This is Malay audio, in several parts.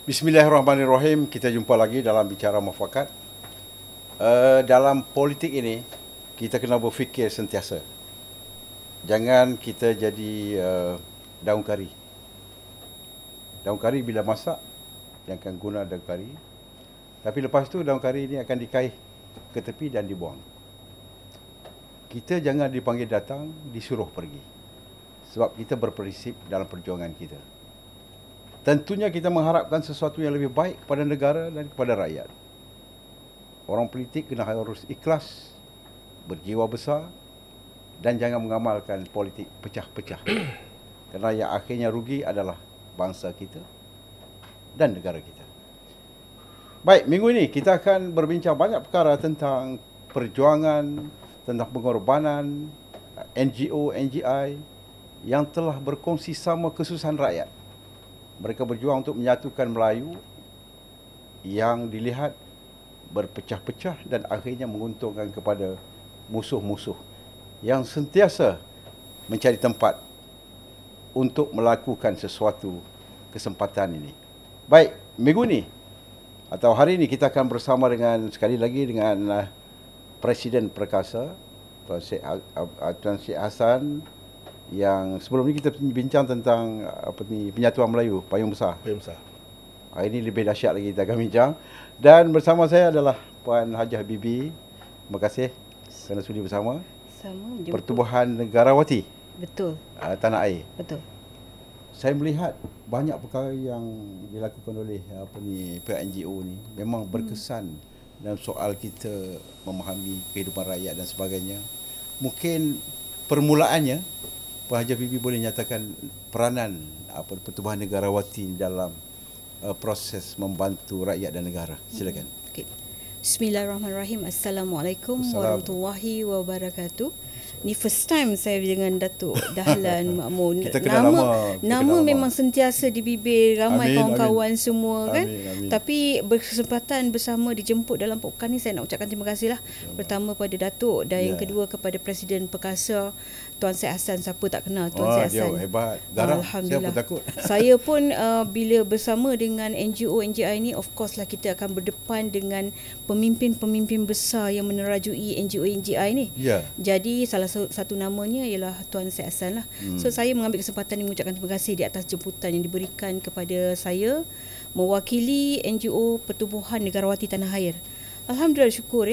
Bismillahirrahmanirrahim. Kita jumpa lagi dalam Bicara Mufakat. Dalam politik ini, kita kena berfikir sentiasa. Jangan kita jadi daun kari. Daun kari bila masak, jangan guna daun kari. Tapi lepas tu daun kari ini akan dikaih ke tepi dan dibuang. Kita jangan dipanggil datang, disuruh pergi. Sebab kita berprinsip dalam perjuangan kita. Tentunya kita mengharapkan sesuatu yang lebih baik kepada negara dan kepada rakyat. Orang politik kena harus ikhlas, berjiwa besar dan jangan mengamalkan politik pecah-pecah. Kerana yang akhirnya rugi adalah bangsa kita dan negara kita. Baik, minggu ini kita akan berbincang banyak perkara tentang perjuangan, tentang pengorbanan NGO, NGI yang telah berkongsi sama kesusahan rakyat. Mereka berjuang untuk menyatukan Melayu yang dilihat berpecah-pecah dan akhirnya menguntungkan kepada musuh-musuh yang sentiasa mencari tempat untuk melakukan sesuatu kesempatan ini. Baik, minggu ini atau hari ini kita akan bersama dengan sekali lagi dengan Presiden Perkasa Tuan Syed Hassan, yang sebelum ni kita bincang tentang penyatuan Melayu, payung besar. Hari ini lebih dahsyat lagi kita akan bincang. Dan bersama saya adalah Puan Hajah Bibi. Terima kasih kerana sudi bersama. Sama. Pertubuhan Negarawati. Betul. Tanah Air. Betul. Saya melihat banyak perkara yang dilakukan oleh pihak NGO ni memang berkesan dalam soal kita memahami kehidupan rakyat dan sebagainya. Mungkin permulaannya Puan Hajah Bibi boleh nyatakan peranan Pertubuhan Negarawati dalam proses membantu rakyat dan negara. Silakan. Okay. Bismillahirrahmanirrahim. Assalamualaikum warahmatullahi wabarakatuh. Ni first time saya dengan Datuk Dahlan Makmun. Kita kenal nama memang sentiasa di bibir ramai kawan-kawan semua kan. Amin. Tapi berkesempatan bersama dijemput dalam pekan ni, saya nak ucapkan terima kasihlah. Pertama pada Datuk dan yang kedua kepada Presiden Perkasa Tuan Syed Hassan. Siapa tak kenal Tuan Syed Hassan? Dia hebat. Garang. Alhamdulillah. Saya pun takut. Saya pun bila bersama dengan NGO NGI ni, of course lah kita akan berdepan dengan pemimpin-pemimpin besar yang menerajui NGO NGI ni. Ya. Jadi salah satu namanya ialah Tuan Syed Hassan lah. So saya mengambil kesempatan ini mengucapkan terima kasih di atas jemputan yang diberikan kepada saya mewakili NGO Pertubuhan Negarawati Tanah Air. Alhamdulillah, syukur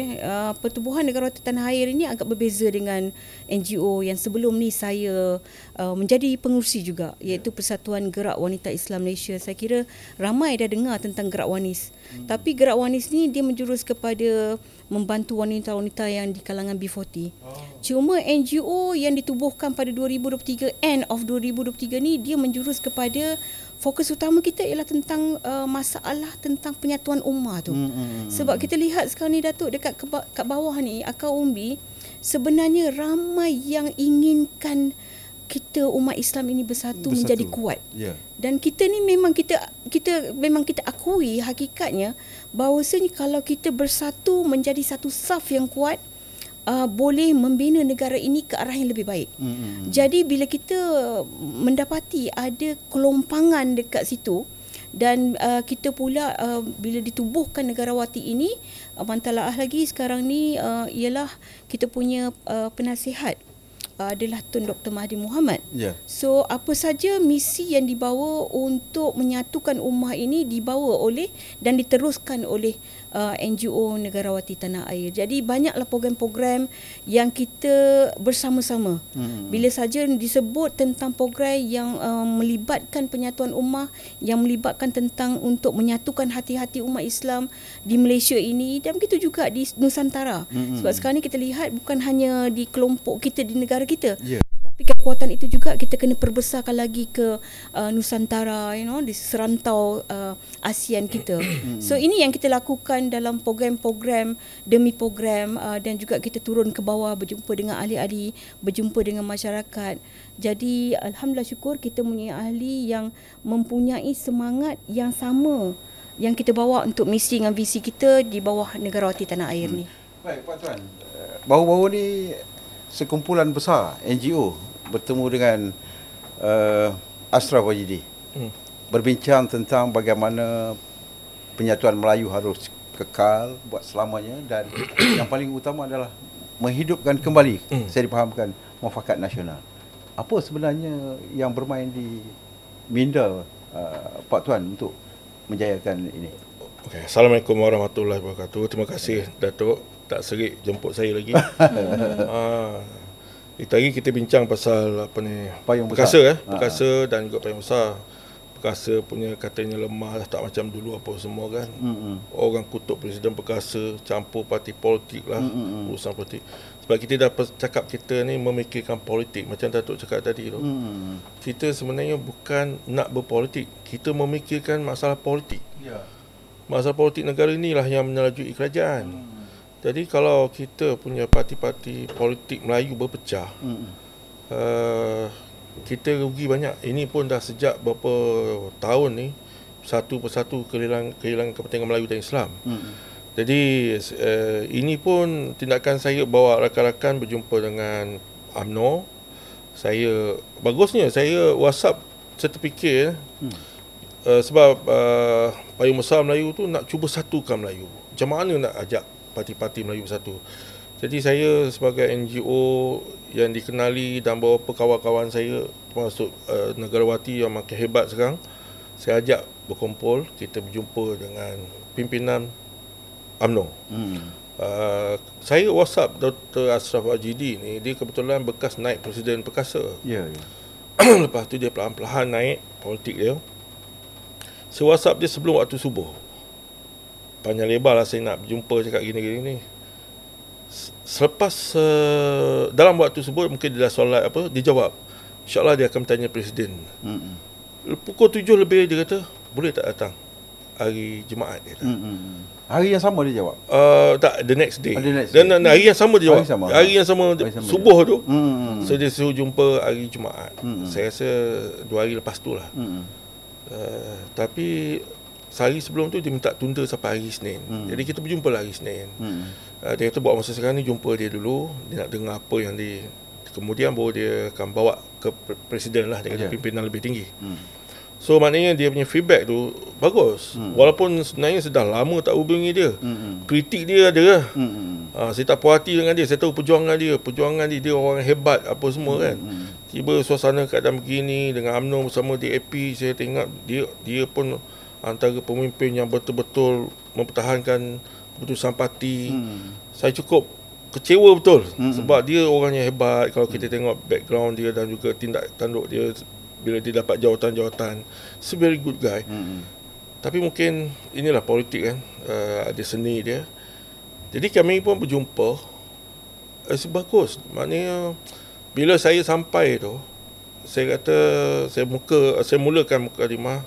Pertubuhan Negarawati Tanah Air ini agak berbeza dengan NGO yang sebelum ni saya menjadi pengurusi juga, iaitu Persatuan Gerak Wanita Islam Malaysia. Saya kira ramai dah dengar tentang Gerak Wanis. Tapi Gerak Wanis ni dia menjurus kepada membantu wanita-wanita yang di kalangan B40. Cuma NGO yang ditubuhkan pada 2023, end of 2023 ni, dia menjurus kepada fokus utama kita ialah tentang masalah tentang penyatuan ummah tu. Sebab kita lihat sekarang ni Datuk, dekat kat bawah ni akar umbi, sebenarnya ramai yang inginkan kita umat Islam ini bersatu. Menjadi kuat. Yeah. Dan kita ni memang kita akui hakikatnya bahawasanya kalau kita bersatu menjadi satu saf yang kuat, boleh membina negara ini ke arah yang lebih baik. Jadi bila kita mendapati ada kelompangan dekat situ dan kita pula bila ditubuhkan Negarawati ini, mantalaah lagi sekarang ni ialah kita punya penasihat adalah Tun Dr. Mahathir Mohamad. Yeah. So apa saja misi yang dibawa untuk menyatukan ummah ini dibawa oleh dan diteruskan oleh NGO Negarawati Tanah Air. Jadi banyaklah program-program yang kita bersama-sama. Bila saja disebut tentang program yang melibatkan penyatuan ummah, yang melibatkan tentang untuk menyatukan hati-hati umat Islam di Malaysia ini, dan begitu juga di Nusantara. Sebab sekarang ni kita lihat bukan hanya di kelompok kita di negara kita. Yeah. Tapi kekuatan itu juga kita kena perbesarkan lagi ke Nusantara, di serantau ASEAN kita. So ini yang kita lakukan dalam program-program demi program, dan juga kita turun ke bawah berjumpa dengan ahli-ahli, berjumpa dengan masyarakat. Jadi alhamdulillah, syukur kita mempunyai ahli yang mempunyai semangat yang sama yang kita bawa untuk misi dengan visi kita di bawah Negarawati Tanah Air ni. Baik Pak Tuan, baru-baru ni sekumpulan besar NGO bertemu dengan Ashraf Wajidi. berbincang tentang bagaimana penyatuan Melayu harus kekal buat selamanya, dan yang paling utama adalah menghidupkan kembali, saya dipahamkan, muafakat nasional. Apa sebenarnya yang bermain di minda Pak Tuan untuk menjayakan ini? Okay. Assalamualaikum warahmatullahi wabarakatuh. Terima kasih Datuk tak serik jemput saya lagi. Itu hari kita bincang pasal apa ni, payung perkasa perkasa dan juga payung besar. Perkasa punya katanya lemah lah, tak macam dulu apa semua kan. Orang kutuk Presiden Perkasa, campur parti politik lah, urusan politik. Sebab kita dah cakap kita ni memikirkan politik, macam Datuk cakap tadi tu. Kita sebenarnya bukan nak berpolitik, kita memikirkan masalah politik. Masalah politik negara inilah yang menyelajui kerajaan. Jadi kalau kita punya parti-parti politik Melayu berpecah, kita rugi banyak. Ini pun dah sejak berapa tahun ni, satu persatu kehilangan kepentingan Melayu dan Islam. Jadi ini pun tindakan saya bawa rakan-rakan berjumpa dengan UMNO. Bagusnya saya WhatsApp, saya terfikir sebab payung besar Melayu tu nak cuba satukan Melayu. Macam mana nak ajak parti-parti Melayu bersatu? Jadi saya sebagai NGO yang dikenali dan beberapa kawan-kawan saya, termasuk negarawanti yang makin hebat sekarang, saya ajak berkumpul, kita berjumpa dengan pimpinan UMNO. Saya WhatsApp Dr. Ashraf Ajidi ni, dia kebetulan bekas naib Presiden Perkasa. Lepas tu dia perlahan-lahan naik politik dia. Saya WhatsApp dia sebelum waktu subuh. Panjang lebar lah saya nak berjumpa, cakap gini-gini ni. Selepas dalam waktu subuh mungkin dia dah solat apa, dia jawab, InsyaAllah dia akan bertanya Presiden. Pukul 7 lebih dia kata, boleh tak datang hari Jumaat dia kata. Hari yang sama dia jawab? Tak, the next day. Dan hari yang sama dia jawab. Hari yang sama subuh tu. So dia suruh jumpa hari Jumaat. Saya rasa 2 hari lepas tu lah. Tapi sehari sebelum tu dia minta tunda sampai hari Isnin. Jadi kita berjumpa lah hari Isnin. Dia kata buat masa sekarang ni jumpa dia dulu, dia nak dengar apa yang kemudian baru dia akan bawa ke Presiden lah, dia kata pimpinan lebih tinggi. So maknanya dia punya feedback tu bagus. Walaupun sebenarnya sudah lama tak hubungi dia. Kritik dia ada lah. Saya tak puas hati dengan dia. Saya tahu perjuangan dia orang hebat apa semua kan. Tiba suasana keadaan begini dengan UMNO bersama DAP, saya tengok dia pun antara pemimpin yang betul-betul mempertahankan keputusan parti. Saya cukup kecewa betul sebab dia orang yang hebat. Kalau kita tengok background dia dan juga tindak tanduk dia bila dia dapat jawatan-jawatan, he's a very good guy. Tapi mungkin inilah politik kan, ada seni dia. Jadi kami pun berjumpa. Bagus. Maknanya bila saya sampai tu, saya kata saya mulakan mukadimah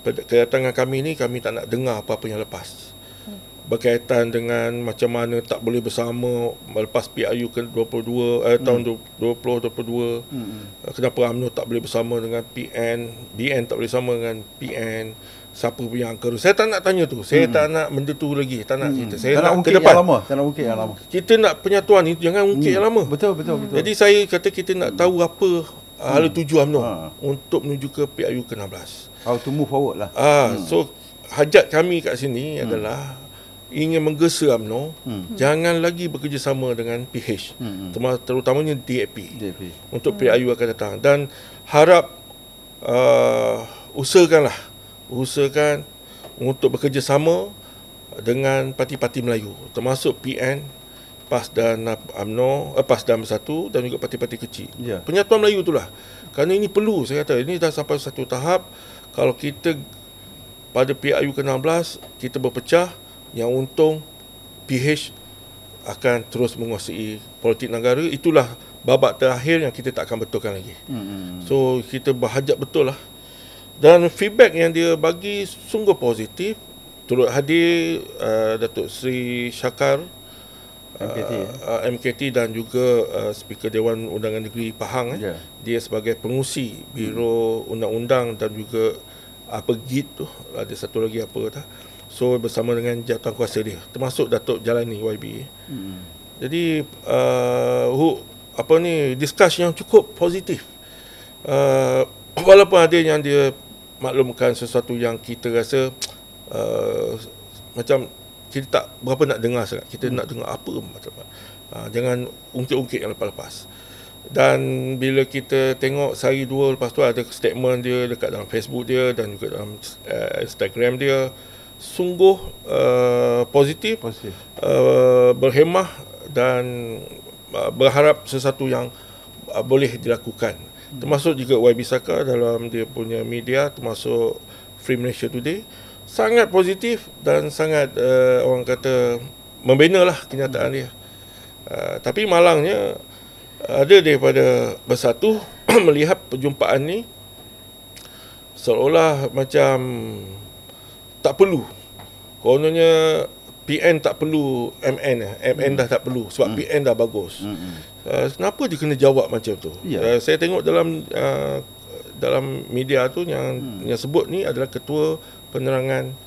kedatangan kami ni, kami tak nak dengar apa-apa yang lepas. Berkaitan dengan macam mana tak boleh bersama melepas PRU ke-22 tahun 2022. Kenapa UMNO tak boleh bersama dengan BN tak boleh bersama dengan PN, siapa punya angka tu. Saya tak nak tanya tu. Saya tak nak benda tu lagi. Tak nak cerita. Saya nak ke depan. Tak nak ungkit yang lama. Kita nak penyatuan ni, jangan ungkit yang lama. Betul. Jadi saya kata kita nak tahu apa hala tuju UMNO untuk menuju ke PRU ke-16. How to move forward lah. So hajat kami kat sini adalah ingin menggesa UMNO jangan lagi bekerjasama dengan PH, terutamanya DAP. Untuk PRU akan datang, dan harap usahakan untuk bekerjasama dengan parti-parti Melayu, termasuk PN, PAS dan UMNO, PAS dan Bersatu, dan juga parti-parti kecil. Penyatuan Melayu itulah, kerana ini perlu. Saya kata ini dah sampai satu tahap, kalau kita pada PRU ke-16 kita berpecah, yang untung PH akan terus menguasai politik negara. Itulah babak terakhir yang kita tak akan betulkan lagi. So kita berhajat betul lah. Dan feedback yang dia bagi sungguh positif. Turut hadir Datuk Seri Syakar MKT dan juga Speaker Dewan Undangan Negeri Pahang. Dia sebagai pengurusi Biro Undang-Undang dan juga apa GIT tu, ada satu lagi apa tak. So bersama dengan jawatan kuasa dia, termasuk Datuk Jalani YB. Jadi discuss yang cukup positif. Walaupun ada yang dia maklumkan sesuatu yang kita rasa macam kita tak berapa nak dengar sangat. Kita nak dengar apa macam jangan ungkit-ungkit yang lepas-lepas. Dan bila kita tengok sehari dua lepas tu ada statement dia dekat dalam Facebook dia dan juga dalam Instagram dia, sungguh positif. Berhemah dan berharap sesuatu yang boleh dilakukan. Termasuk juga YB Saka dalam dia punya media, termasuk Free Malaysia Today, sangat positif dan sangat orang kata membina lah kenyataan dia. Tapi malangnya ada daripada Bersatu melihat perjumpaan ni seolah macam tak perlu. Kononnya PN tak perlu MN dah tak perlu sebab PN dah bagus. Kenapa dia kena jawab macam tu? Saya tengok dalam media tu yang sebut ni adalah Ketua Penerangan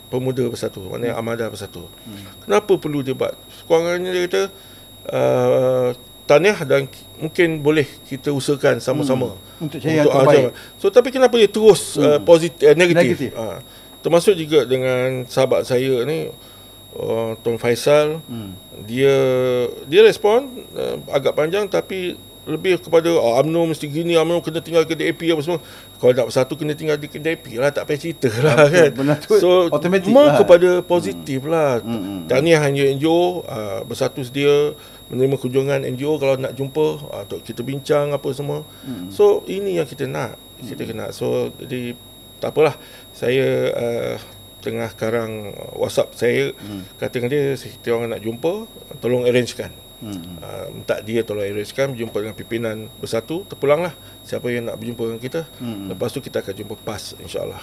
Pemuda Bersatu, maknanya Armada Bersatu. Kenapa perlu dia buat? Sekurang-kurangnya dia kata tahniah dan mungkin boleh kita usahakan sama-sama untuk cari yang terbaik. So tapi kenapa dia terus negatif? Termasuk juga dengan sahabat saya ni, Tuan Faisal, dia respon agak panjang tapi lebih kepada UMNO mesti gini, UMNO kena tinggal ke DAP apa semua. Kalau nak Bersatu kena tinggal di DAP lah, tak payah cerita lah kan. So kepada positif lah. Tahniah NGO, Bersatu sedia menerima kunjungan NGO kalau nak jumpa untuk kita bincang apa semua. So ini yang kita nak. So jadi tak apalah, saya tengah karang WhatsApp saya, kata dengan dia, kita orang nak jumpa, tolong arrangekan. Minta dia tolong arrangekan berjumpa dengan pimpinan Bersatu, terpulanglah siapa yang nak berjumpa dengan kita. Lepas tu kita akan jumpa PAS, insyaAllah.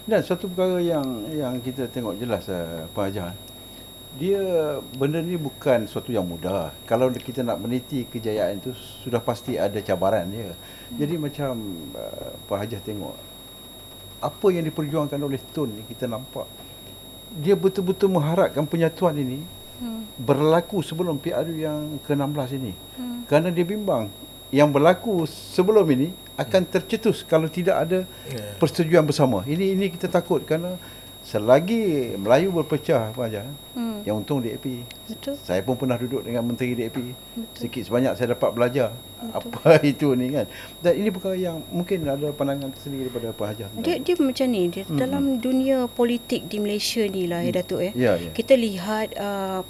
Dan satu perkara yang kita tengok jelas, Pak Hajar, dia benda ni bukan sesuatu yang mudah. Kalau kita nak meniti kejayaan itu, sudah pasti ada cabaran dia. Jadi macam Pak Hajar tengok apa yang diperjuangkan oleh Tun ni, kita nampak dia betul-betul mengharapkan penyatuan ini berlaku sebelum PRU yang ke-16 ini. Kerana dia bimbang yang berlaku sebelum ini akan tercetus kalau tidak ada persetujuan bersama. Ini kita takut kerana selagi Melayu berpecah apa aja, yang untung DAP. Betul. Saya pun pernah duduk dengan Menteri DAP. Sikit sebanyak saya dapat belajar apa itu ni kan. Dan ini perkara yang mungkin ada pandangan tersendiri daripada Pak Hajar. Dia macam ni, dalam dunia politik di Malaysia ni lah Datuk kita lihat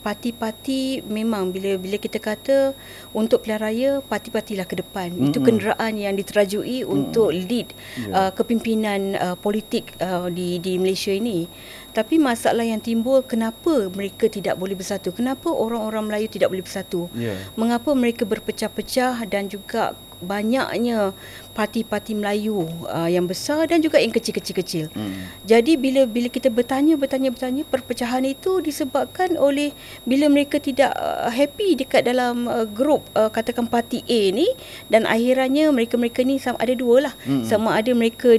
parti-parti memang bila kita kata untuk pilihan raya, parti-partilah ke depan. Itu kenderaan yang diterajui untuk lead kepimpinan politik di Malaysia ini. Tapi masalah yang timbul, kenapa mereka tidak boleh bersatu? Kenapa orang-orang Melayu tidak boleh bersatu? Mengapa mereka berpecah-pecah dan juga banyaknya parti-parti Melayu yang besar dan juga yang kecil-kecil. Jadi bila kita bertanya perpecahan itu disebabkan oleh bila mereka tidak happy dekat dalam grup katakan parti A ni, dan akhirannya mereka ni ada dua lah. Sama ada mereka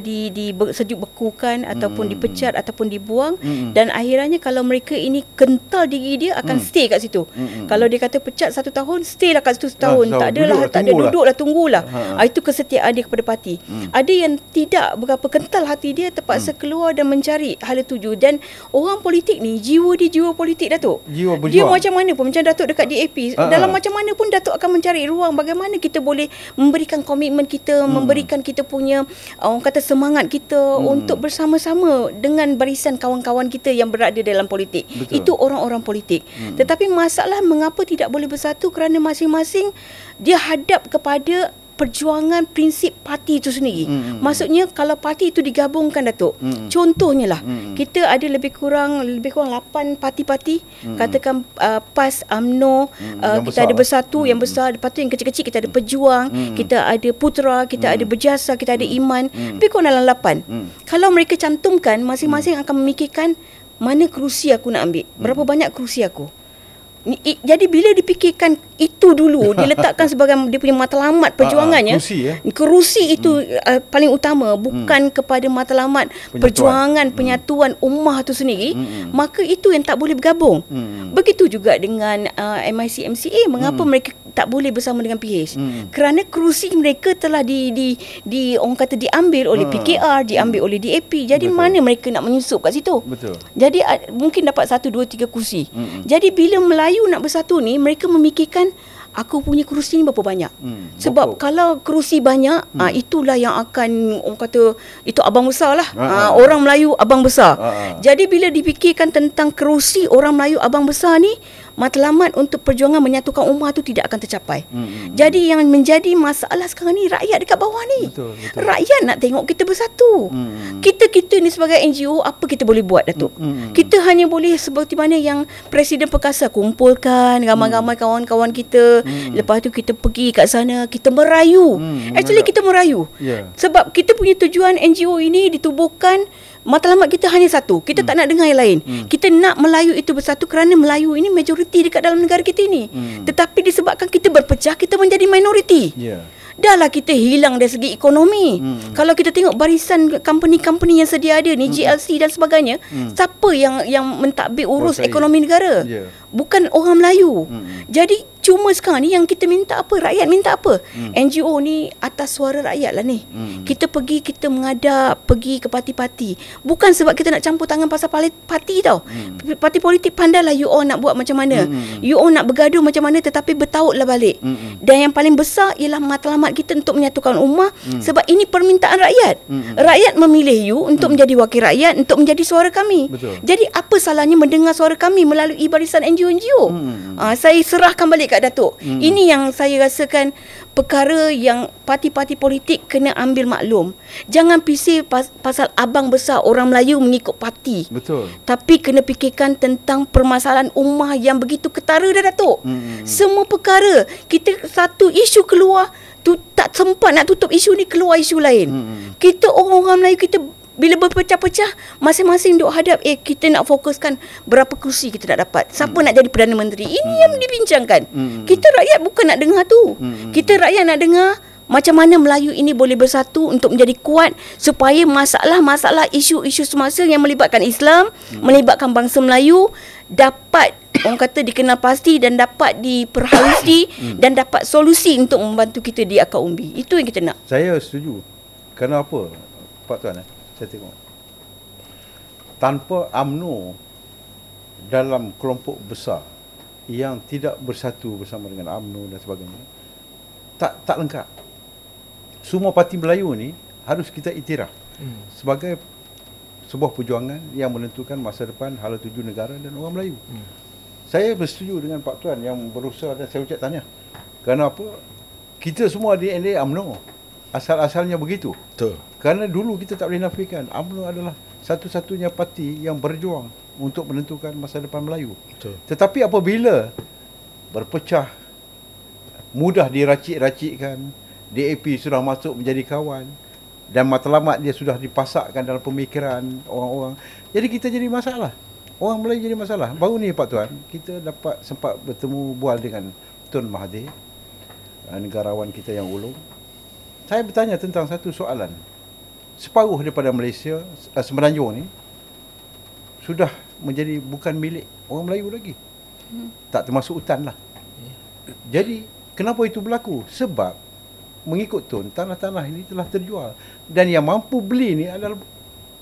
sejuk bekukan ataupun dipecat ataupun dibuang, dan akhirannya kalau mereka ini kental diri dia akan stay kat situ. Kalau dia kata pecat 1 tahun, stay lah kat situ setahun. Tak ada duduklah, tunggulah. Itu kesetiaan dia kepada parti. Ada yang tidak berapa kental hati dia, terpaksa keluar dan mencari hala tuju. Dan orang politik ni jiwa politik, Datuk. Dia macam mana pun, macam Datuk dekat DAP, dalam macam mana pun Datuk akan mencari ruang bagaimana kita boleh memberikan komitmen kita, memberikan kita punya orang kata semangat kita untuk bersama-sama dengan barisan kawan-kawan kita yang berada dalam politik. Betul. Itu orang-orang politik. Tetapi masalah mengapa tidak boleh bersatu, kerana masing-masing dia hadap kepada perjuangan prinsip parti itu sendiri. Maksudnya kalau parti itu digabungkan, Datuk, contohnya lah, kita ada lebih kurang 8 parti-parti, katakan PAS, UMNO, kita ada Bersatu yang besar, lepas tu yang kecil-kecil kita ada Pejuang, kita ada Putra, kita ada Berjasa, kita ada Iman, lebih kurang dalam 8. Kalau mereka cantumkan, masing-masing akan memikirkan mana kerusi aku nak ambil, berapa banyak kerusi aku. Jadi bila dipikirkan itu dulu, diletakkan sebagai dia punya matlamat perjuangannya, kerusi itu paling utama, bukan kepada matlamat perjuangan penyatuan ummah itu sendiri, maka itu yang tak boleh bergabung. Begitu juga dengan MIC MCA, mengapa mereka tak boleh bersama dengan PH. Kerana kerusi mereka telah orang kata diambil oleh PKR, diambil oleh DAP. Jadi mana mereka nak menyusup kat situ? Betul. Jadi mungkin dapat 1, 2, 3 kursi. Jadi bila Melayu nak bersatu ni, mereka memikirkan aku punya kerusi ni berapa banyak. Sebab kalau kerusi banyak, itulah yang akan orang kata itu abang besar lah. Orang Melayu abang besar. Jadi bila dipikirkan tentang kerusi orang Melayu abang besar ni, matlamat untuk perjuangan menyatukan ummah tu tidak akan tercapai. Jadi yang menjadi masalah sekarang ni rakyat dekat bawah ni. Betul. Rakyat nak tengok kita bersatu. Kita ni sebagai NGO, apa kita boleh buat, Datuk? Kita hanya boleh seperti mana yang Presiden Perkasa kumpulkan ramai-ramai kawan-kawan kita. Lepas tu kita pergi kat sana, kita merayu. Actually kita merayu. Sebab kita punya tujuan NGO ini ditubuhkan, matlamat kita hanya satu. Kita tak nak dengar yang lain. Kita nak Melayu itu bersatu kerana Melayu ini majoriti dekat dalam negara kita ini. Tetapi disebabkan kita berpecah, kita menjadi minoriti. Dahlah kita hilang dari segi ekonomi. Kalau kita tengok barisan company-company yang sedia ada ni, GLC dan sebagainya, siapa yang mentadbir urus ekonomi negara? Bukan orang Melayu. Jadi cuma sekarang ni yang kita minta apa? Rakyat minta apa? NGO ni atas suara rakyat lah ni. Kita pergi, kita mengadap, pergi ke parti-parti. Bukan sebab kita nak campur tangan pasal parti tau. Parti politik pandailah you all nak buat macam mana. You all nak bergaduh macam mana, tetapi bertautlah balik. Dan yang paling besar ialah matlamat kita untuk menyatukan ummah. Sebab ini permintaan rakyat. Rakyat memilih you untuk menjadi wakil rakyat, untuk menjadi suara kami. Jadi apa salahnya mendengar suara kami melalui barisan NGO-NGO? Saya serahkan balik kat Datuk. Ini yang saya rasakan perkara yang parti-parti politik kena ambil maklum. Jangan pisih pasal abang besar orang Melayu mengikut parti. Betul. Tapi kena fikirkan tentang permasalahan ummah yang begitu ketara dah, Datuk. Semua perkara, kita satu isu keluar, tak sempat nak tutup isu ni, keluar isu lain. Kita orang-orang Melayu, kita bila berpecah-pecah, masing-masing duk hadap, kita nak fokuskan berapa kursi kita nak dapat, siapa nak jadi Perdana Menteri. Ini yang dibincangkan. Kita rakyat bukan nak dengar tu. Kita rakyat nak dengar macam mana Melayu ini boleh bersatu untuk menjadi kuat, supaya masalah-masalah, isu-isu semasa yang melibatkan Islam, melibatkan bangsa Melayu dapat orang kata dikenal pasti dan dapat diperhalusi dan dapat solusi untuk membantu kita di akar umbi. Itu yang kita nak. Saya setuju. Kenapa, Pak Tuan? Saya tengok tanpa UMNO dalam kelompok besar yang tidak bersatu bersama dengan UMNO dan sebagainya, tak lengkap. Semua parti Melayu ni harus kita iktiraf sebagai sebuah perjuangan yang menentukan masa depan hala tuju negara dan orang Melayu. Saya bersetuju dengan Pak Tuan yang berusaha, dan saya ucap tahniah. Kenapa? Kita semua DNA UMNO. Asal-asalnya begitu. Betul. Kerana dulu kita tak boleh nafikan UMNO adalah satu-satunya parti yang berjuang untuk menentukan masa depan Melayu. Betul. Tetapi apabila berpecah, mudah diracik-racikkan, DAP sudah masuk menjadi kawan, dan matlamat dia sudah dipasakkan dalam pemikiran orang-orang, jadi kita jadi masalah. Orang Melayu jadi masalah. Baru ni Pak Tuan, kita dapat sempat bertemu bual dengan Tun Mahathir, negarawan kita yang ulung. Saya bertanya tentang satu soalan. Separuh daripada Malaysia, Semenanjung ni sudah menjadi bukan milik orang Melayu lagi. Tak termasuk hutan lah. Jadi kenapa itu berlaku? Sebab mengikut Tun, tanah-tanah ini telah terjual, dan yang mampu beli ni adalah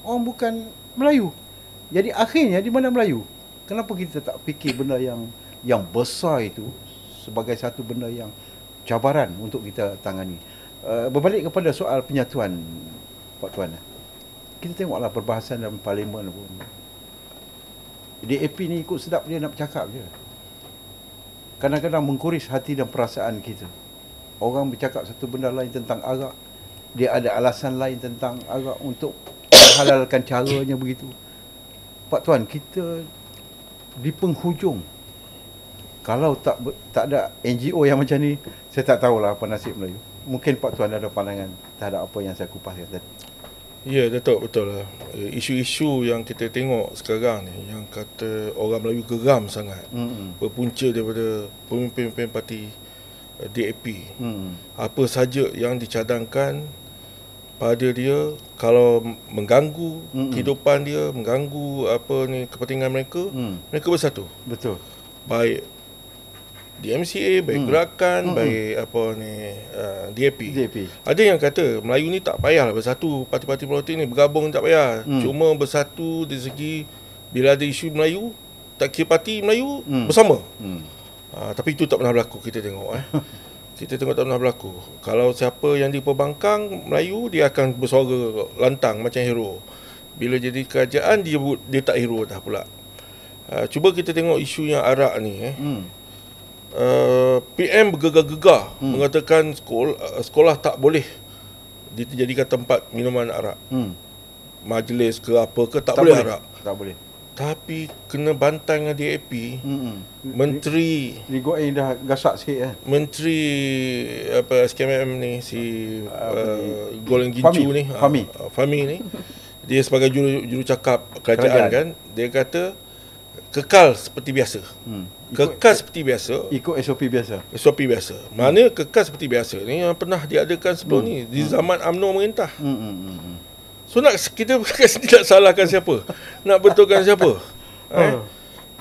orang bukan Melayu. Jadi akhirnya di mana Melayu? Kenapa kita tak fikir benda yang besar itu sebagai satu benda yang cabaran untuk kita tangani? Berbalik kepada soal penyatuan, Pak Tuan, kita tengoklah perbahasan dalam parlimen pun. DAP ni ikut sedap dia nak bercakap je. Kadang-kadang mengkuris hati dan perasaan kita. Orang bercakap satu benda lain tentang arak, dia ada alasan lain tentang arak untuk menghalalkan caranya begitu. Pak Tuan, kita di penghujung, kalau tak ada NGO yang macam ni, saya tak tahulah apa nasib Melayu. Mungkin Pak Tuan ada pandangan terhadap apa yang saya kupaskan tadi. Ya, Datuk, betul lah. Isu-isu yang kita tengok sekarang ni, yang kata orang Melayu geram sangat, berpunca daripada pemimpin-pemimpin parti DAP. Apa saja yang dicadangkan pada dia, kalau mengganggu kehidupan dia, mengganggu kepentingan mereka, mereka bersatu. Betul. Baik DMCA, baik gerakan, baik apa ni DAP. Ada yang kata Melayu ni tak payahlah bersatu, parti-parti politik ni bergabung tak payah. Cuma bersatu dari segi bila ada isu Melayu, tak kira parti Melayu bersama. Tapi itu tak pernah berlaku, kita tengok Kita tengok tak pernah berlaku. Kalau siapa yang di pembangkang Melayu, dia akan bersuara lantang macam hero. Bila jadi kerajaan, dia tak hero dah pula. Cuba kita tengok isu yang arak ni PM bergegar-gegar mengatakan sekolah tak boleh dijadikan tempat minuman arak. Majlis ke apa ke tak boleh arak. Tak boleh. Tapi kena bantai dengan DAP. Menteri dah gasak sikit Menteri apa SKMM ni Golden Gincu ni Fahmi ni dia sebagai jurucakap kerajaan kan, dia kata kekal seperti biasa. Kekal seperti biasa, ikut SOP biasa. Mana kekal seperti biasa ni yang pernah diadakan sebelum ni di zaman UMNO merintah. So kita tidak salahkan siapa, nak betulkan siapa.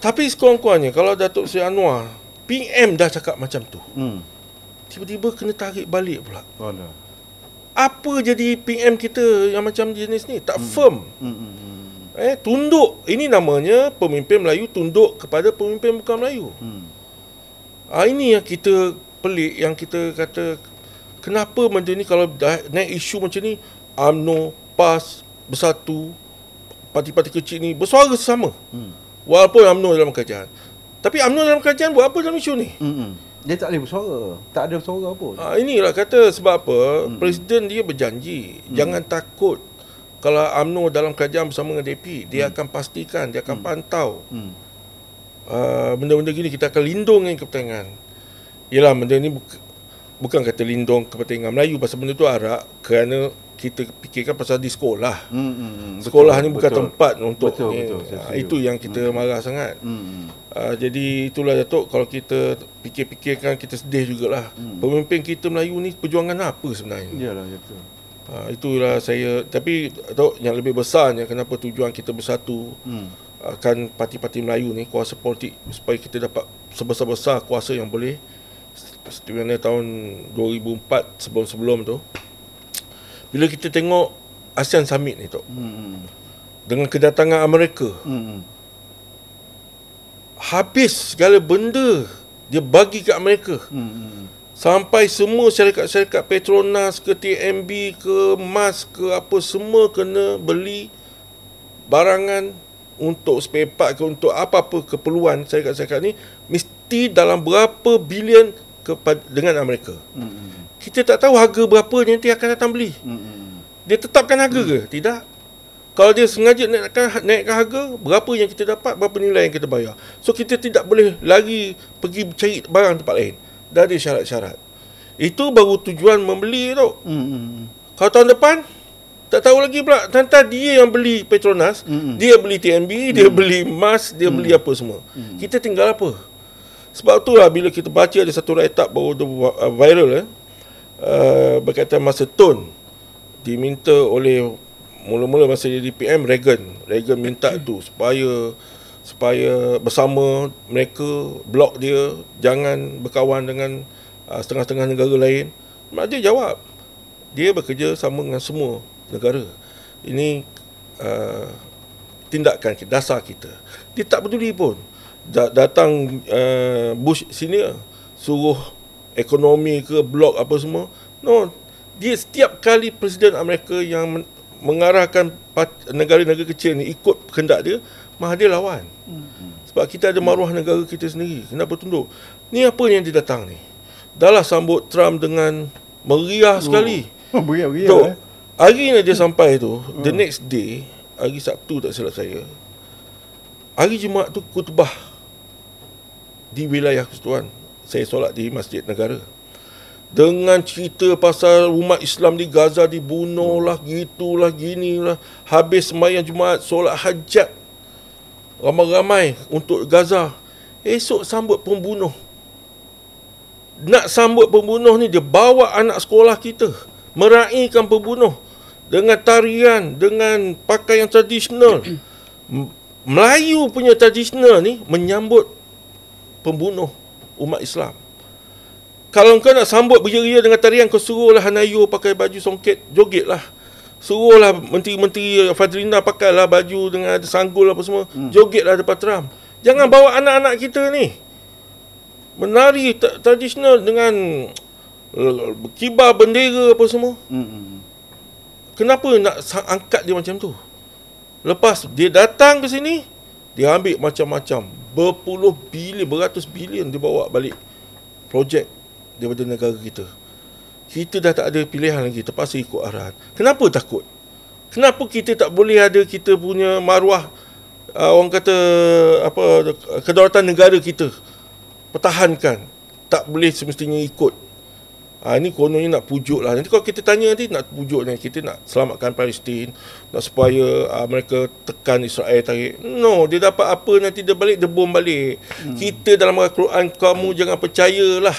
Tapi sekurang-kurangnya kalau Datuk Seri Anwar PM dah cakap macam tu, tiba-tiba kena tarik balik pula. Apa jadi PM kita yang macam jenis ni tak firm. Tunduk. Ini namanya pemimpin Melayu tunduk kepada pemimpin bukan Melayu. Ini yang kita pelik, yang kita kata kenapa benda ni kalau naik isu macam ni, UMNO, PAS bersatu, parti-parti kecil ni bersuara sama. Walaupun UMNO dalam kerajaan. Tapi UMNO dalam kerajaan buat apa dalam isu ni? Dia tak boleh bersuara. Tak ada bersuara apa. Inilah kata sebab apa Presiden dia berjanji jangan takut. Kalau UMNO dalam kerajaan bersama dengan DAP, dia akan pastikan, dia akan pantau benda-benda gini, kita akan lindung dengan kepentingan. Yelah, benda ni bukan kata lindung kepentingan Melayu, pasal benda tu arak kerana kita fikirkan pasal di sekolah. Sekolah ni bukan tempat untuk itu yang kita marah sangat. Jadi itulah Datuk, kalau kita fikir-fikirkan, kita sedih jugalah. Pemimpin kita Melayu ni perjuangan apa sebenarnya? Iyalah, betul. Itulah saya. Tapi Datuk, yang lebih besarnya kenapa tujuan kita bersatu kan parti-parti Melayu ni, kuasa politik, supaya kita dapat sebesar-besar kuasa yang boleh. Seperti mana tahun 2004 sebelum-sebelum tu, bila kita tengok ASEAN Summit ni Tok, dengan kedatangan Amerika, habis segala benda dia bagi ke Amerika. Sampai semua syarikat-syarikat Petronas ke TMB ke MAS ke apa, semua kena beli barangan untuk spare part ke untuk apa-apa keperluan syarikat-syarikat ni, mesti dalam berapa bilion dengan Amerika. Kita tak tahu harga berapa nanti akan datang beli. Dia tetapkan harga ke? Tidak. Kalau dia sengaja naikkan harga, berapa yang kita dapat, berapa nilai yang kita bayar. So kita tidak boleh lagi pergi cari barang tempat lain. Dah ada syarat-syarat. Itu baru tujuan membeli tu. Kalau tahun depan, tak tahu lagi pula. Tentang dia yang beli Petronas, dia beli TNB, dia beli MAS, dia beli apa semua. Kita tinggal apa? Sebab itulah bila kita baca ada satu write-up baru viral berkaitan masa Tun diminta oleh mula-mula masa jadi PM Reagan minta tu supaya bersama mereka blok dia, jangan berkawan dengan setengah-setengah negara lain. Dia jawab, dia bekerja sama dengan semua negara. Ini tindakan kita, dasar kita. Dia tak peduli pun. Datang Bush senior suruh ekonomi ke blok apa semua. No, dia setiap kali Presiden Amerika yang mengarahkan negara-negara kecil ni ikut kehendak dia, dia lawan. Sebab kita ada maruah negara kita sendiri. Kenapa tunduk? Ni apa yang dia datang ni? Dahlah sambut Trump dengan meriah sekali. Meriah. Hari ni dia sampai tu, the next day, hari Sabtu tak silap saya, hari Jumaat tu khutbah di wilayah Persekutuan. Saya solat di Masjid Negara. Dengan cerita pasal umat Islam di Gaza dibunuh lah, gitulah, ginilah. Habis sembahyang Jumaat, solat hajat ramai-ramai untuk Gaza. Esok sambut pembunuh. Nak sambut pembunuh ni, dia bawa anak sekolah kita meraihkan pembunuh dengan tarian, dengan pakaian tradisional. Melayu punya tradisional ni menyambut pembunuh umat Islam. Kalau kau nak sambut beria dengan tarian, kau suruhlah Hanayo pakai baju songket, jogetlah. Suruhlah menteri-menteri Fadlina pakailah baju dengan ada sanggul apa semua, jogetlah depan Trump. Jangan bawa anak-anak kita ni menari tradisional dengan kibar bendera apa semua. Kenapa nak angkat dia macam tu? Lepas dia datang ke sini, dia ambil macam-macam, berpuluh bilion, beratus bilion dia bawa balik projek daripada negara kita. Kita dah tak ada pilihan lagi, terpaksa ikut arahan. Kenapa takut? Kenapa kita tak boleh ada kita punya maruah, orang kata apa, kedaulatan negara kita pertahankan? Tak boleh semestinya ikut. Ini kononnya nak pujuk lah. Nanti kalau kita tanya nanti nak pujuk ni, kita nak selamatkan Palestin, nak supaya mereka tekan Israel tarik. No, dia dapat apa nanti dia balik, dia bom balik. Kita dalam Al-Quran, kamu jangan percayalah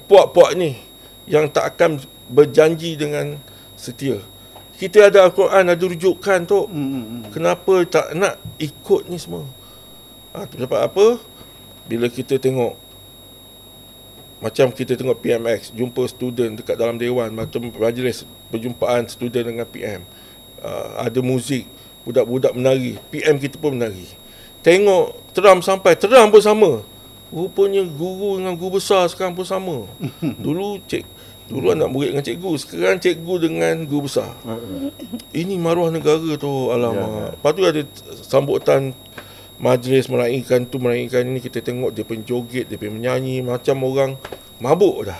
puak-puak ni yang tak akan berjanji dengan setia. Kita ada Al-Quran, ada rujukan tu. Kenapa tak nak ikut ni semua? Sebab apa? Bila kita tengok, macam kita tengok PMX, jumpa student dekat dalam dewan, macam majlis perjumpaan student dengan PM. Ada muzik, budak-budak menari, PM kita pun menari. Tengok Trump sampai, Trump pun sama. Rupanya guru dengan guru besar sekarang pun sama. Dulu anak murid dengan cikgu, sekarang cikgu dengan guru besar. Ini maruah negara tu, alamak. Lepas tu ada sambutan majlis meraihkan tu, meraihkan ini, kita tengok dia penjoget, dia menyanyi macam orang mabuk dah.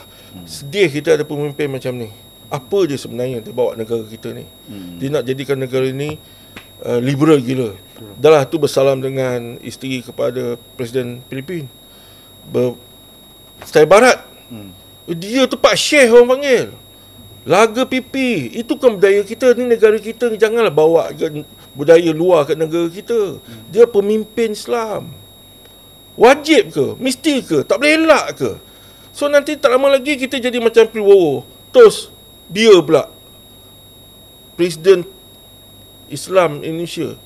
Sedih kita ada pemimpin macam ni. Apa dia sebenarnya dia bawa negara kita ni? Dia nak jadikan negara ni liberal gila. Dah lah tu bersalam dengan isteri kepada Presiden Filipin, style barat. Dia tu Pak Syekh orang panggil. Laga pipi. Itu kan budaya kita ni, negara kita. Janganlah bawa budaya luar kat negara kita. Dia pemimpin Islam. Wajib ke? Mesti ke? Tak boleh elak ke? So nanti tak lama lagi kita jadi macam Priwowo. Terus dia pula Presiden Islam Indonesia.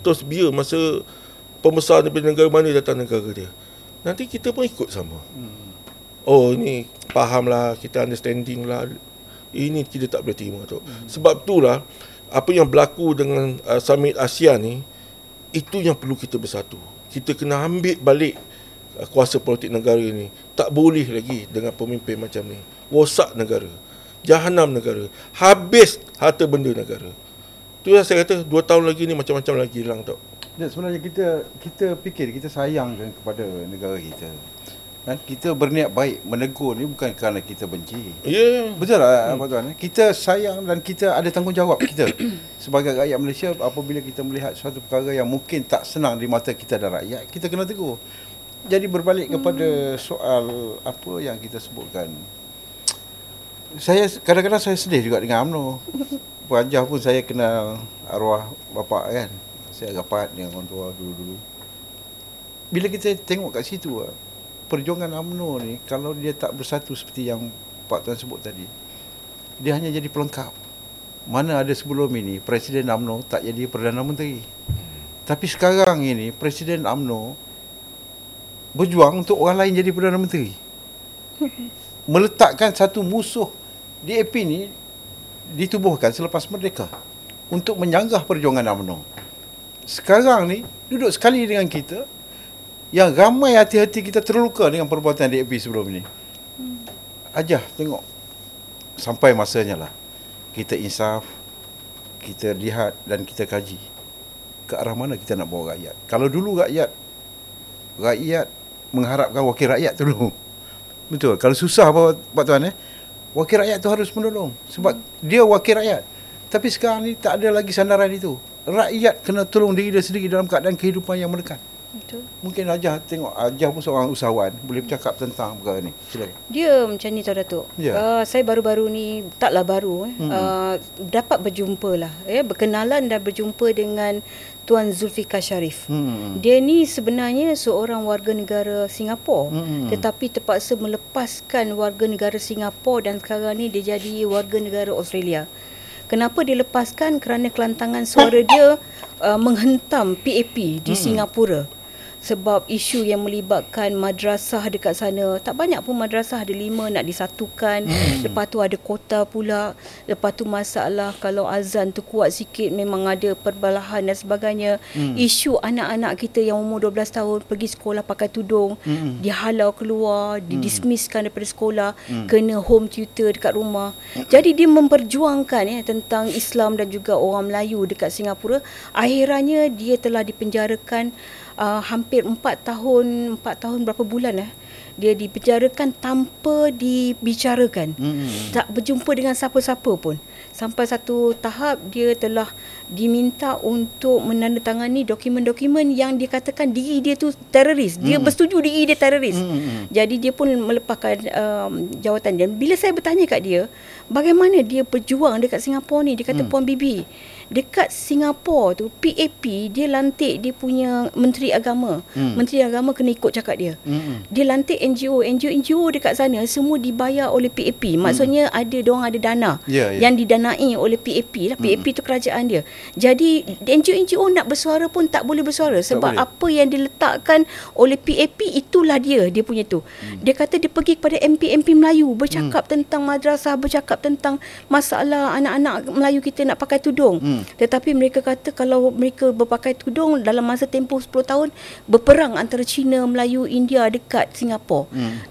Terus dia masa pembesar daripada negara mana datang negara dia. Nanti kita pun ikut sama. Oh ini fahamlah, kita understanding lah. Ini kita tak boleh terima tu. Sebab itulah apa yang berlaku dengan summit ASEAN ni, itu yang perlu kita bersatu. Kita kena ambil balik kuasa politik negara ni. Tak boleh lagi dengan pemimpin macam ni. Rosak negara, jahanam negara, habis harta benda negara. Tu yang saya kata 2 tahun lagi ni macam-macam lagi hilang tau. Ya, sebenarnya kita fikir kita sayang kepada negara kita. Dan kita berniat baik menegur ni bukan kerana kita benci. Ya. Betul tak Pak Tuan? Kita sayang dan kita ada tanggungjawab kita sebagai rakyat Malaysia. Apabila kita melihat suatu perkara yang mungkin tak senang di mata kita dan rakyat, kita kena tegur. Jadi berbalik kepada soal apa yang kita sebutkan, saya kadang-kadang saya sedih juga dengan UMNO. Wajah pun saya kenal arwah bapa kan. Saya rapat dengan orang tua dulu-dulu. Bila kita tengok kat situ, perjuangan UMNO ni, kalau dia tak bersatu seperti yang Pak Tuan sebut tadi, dia hanya jadi pelengkap. Mana ada sebelum ini Presiden UMNO tak jadi Perdana Menteri. Tapi sekarang ini Presiden UMNO berjuang untuk orang lain jadi Perdana Menteri. Meletakkan satu musuh. DAP ni ditubuhkan selepas merdeka untuk menyanggah perjuangan UMNO. Sekarang ni duduk sekali dengan kita, yang ramai hati-hati kita terluka dengan perbuatan DAP sebelum ini. Ajah tengok, sampai masanya lah kita insaf, kita lihat dan kita kaji ke arah mana kita nak bawa rakyat. Kalau dulu rakyat mengharapkan wakil rakyat tu dulu. Betul. Kalau susah Pak Tuan, wakil rakyat tu harus menolong sebab dia wakil rakyat. Tapi sekarang ni tak ada lagi sandaran itu. Rakyat kena tolong diri dia sendiri dalam keadaan kehidupan yang menekan. Betul. Mungkin Ajah tengok, Ajah pun seorang usahawan, boleh bercakap tentang perkara ni. Silakan. Dia macam ni Tuan Datuk. Ya. Saya baru-baru ni, taklah baru, dapat berjumpa lah, berkenalan dan berjumpa dengan Tuan Zulfikar Sharif. Dia ni sebenarnya seorang warga negara Singapura, tetapi terpaksa melepaskan warga negara Singapura dan sekarang ni dia jadi warga negara Australia. Kenapa dia lepaskan? Kerana kelantangan suara dia menghentam PAP di Singapura. sebab isu yang melibatkan madrasah dekat sana. Tak banyak pun madrasah, ada 5 nak disatukan. Lepas tu ada kota pula. Lepas tu masalah kalau azan tu kuat sikit memang ada perbalahan dan sebagainya. Isu anak-anak kita yang umur 12 tahun pergi sekolah pakai tudung, dihalau keluar, didismisskan daripada sekolah, kena home tutor dekat rumah. Jadi dia memperjuangkan tentang Islam dan juga orang Melayu dekat Singapura. Akhirannya dia telah dipenjarakan hampir 4 tahun berapa bulan dia dipenjarakan tanpa dibicarakan. Tak berjumpa dengan siapa-siapa pun. Sampai satu tahap dia telah diminta untuk menandatangani dokumen-dokumen yang dikatakan diri dia tu teroris. Dia bersetuju diri dia teroris. Jadi dia pun melepaskan jawatan dia. Bila saya bertanya kat dia, bagaimana dia berjuang dekat Singapura ni, dia kata Puan Bibi, dekat Singapura tu PAP dia lantik dia punya menteri agama. Menteri agama kena ikut cakap dia. Dia lantik NGO dekat sana semua dibayar oleh PAP. Maksudnya diorang ada dana yang didanai oleh PAP lah. PAP tu kerajaan dia. Jadi NGO nak bersuara pun tak boleh bersuara sebab apa yang diletakkan oleh PAP itulah dia punya tu. Dia kata dia pergi kepada MP Melayu bercakap tentang madrasah, bercakap tentang masalah anak-anak Melayu kita nak pakai tudung. Tetapi mereka kata kalau mereka berpakai tudung dalam masa tempoh 10 tahun berperang antara China, Melayu, India dekat Singapura.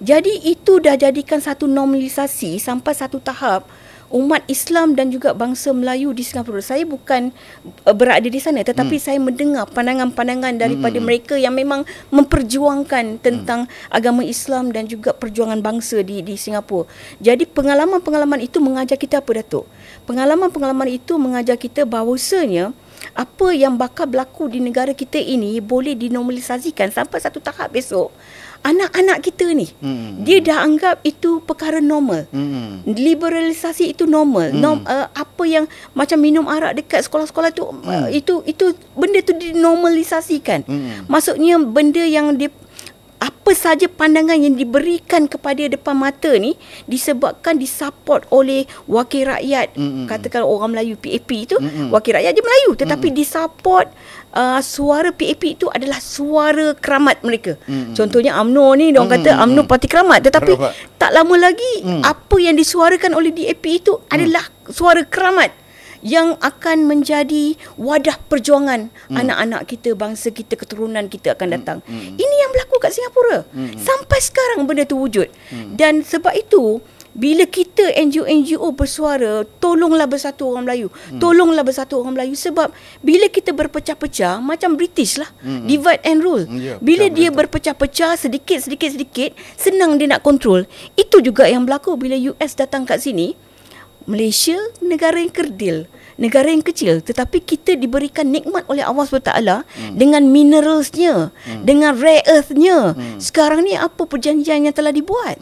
Jadi itu dah jadikan satu normalisasi sampai satu tahap umat Islam dan juga bangsa Melayu di Singapura. Saya bukan berada di sana tetapi saya mendengar pandangan-pandangan daripada mereka yang memang memperjuangkan tentang agama Islam dan juga perjuangan bangsa di Singapura. Jadi pengalaman-pengalaman itu mengajar kita apa, Datuk? Pengalaman-pengalaman itu mengajar kita bahawasanya apa yang bakal berlaku di negara kita ini boleh dinormalisasikan sampai satu tahap besok. Anak-anak kita ni dia dah anggap itu perkara normal. Liberalisasi itu normal. Apa yang macam minum arak dekat sekolah-sekolah tu itu benda tu dinormalisasikan. Maksudnya benda yang apa saja pandangan yang diberikan kepada depan mata ni disebabkan disupport oleh wakil rakyat. Katakan orang Melayu PAP tu, wakil rakyat dia Melayu tetapi disupport suara PAP itu adalah suara keramat mereka. Contohnya UMNO ni, diorang kata UMNO parti keramat tetapi tak lama lagi apa yang disuarakan oleh DAP itu adalah suara keramat yang akan menjadi wadah perjuangan anak-anak kita, bangsa kita, keturunan kita akan datang. Ini yang berlaku kat Singapura. Sampai sekarang benda tu wujud. Dan sebab itu bila kita NGO bersuara, tolonglah bersatu orang Melayu. Tolonglah bersatu orang Melayu sebab bila kita berpecah-pecah macam British lah, divide and rule. Bila dia berpecah-pecah sedikit, senang dia nak kontrol. Itu juga yang berlaku bila US datang kat sini. Malaysia negara yang kerdil, negara yang kecil tetapi kita diberikan nikmat oleh Allah SWT dengan mineralsnya, dengan rare earthnya. Sekarang ni apa perjanjian yang telah dibuat?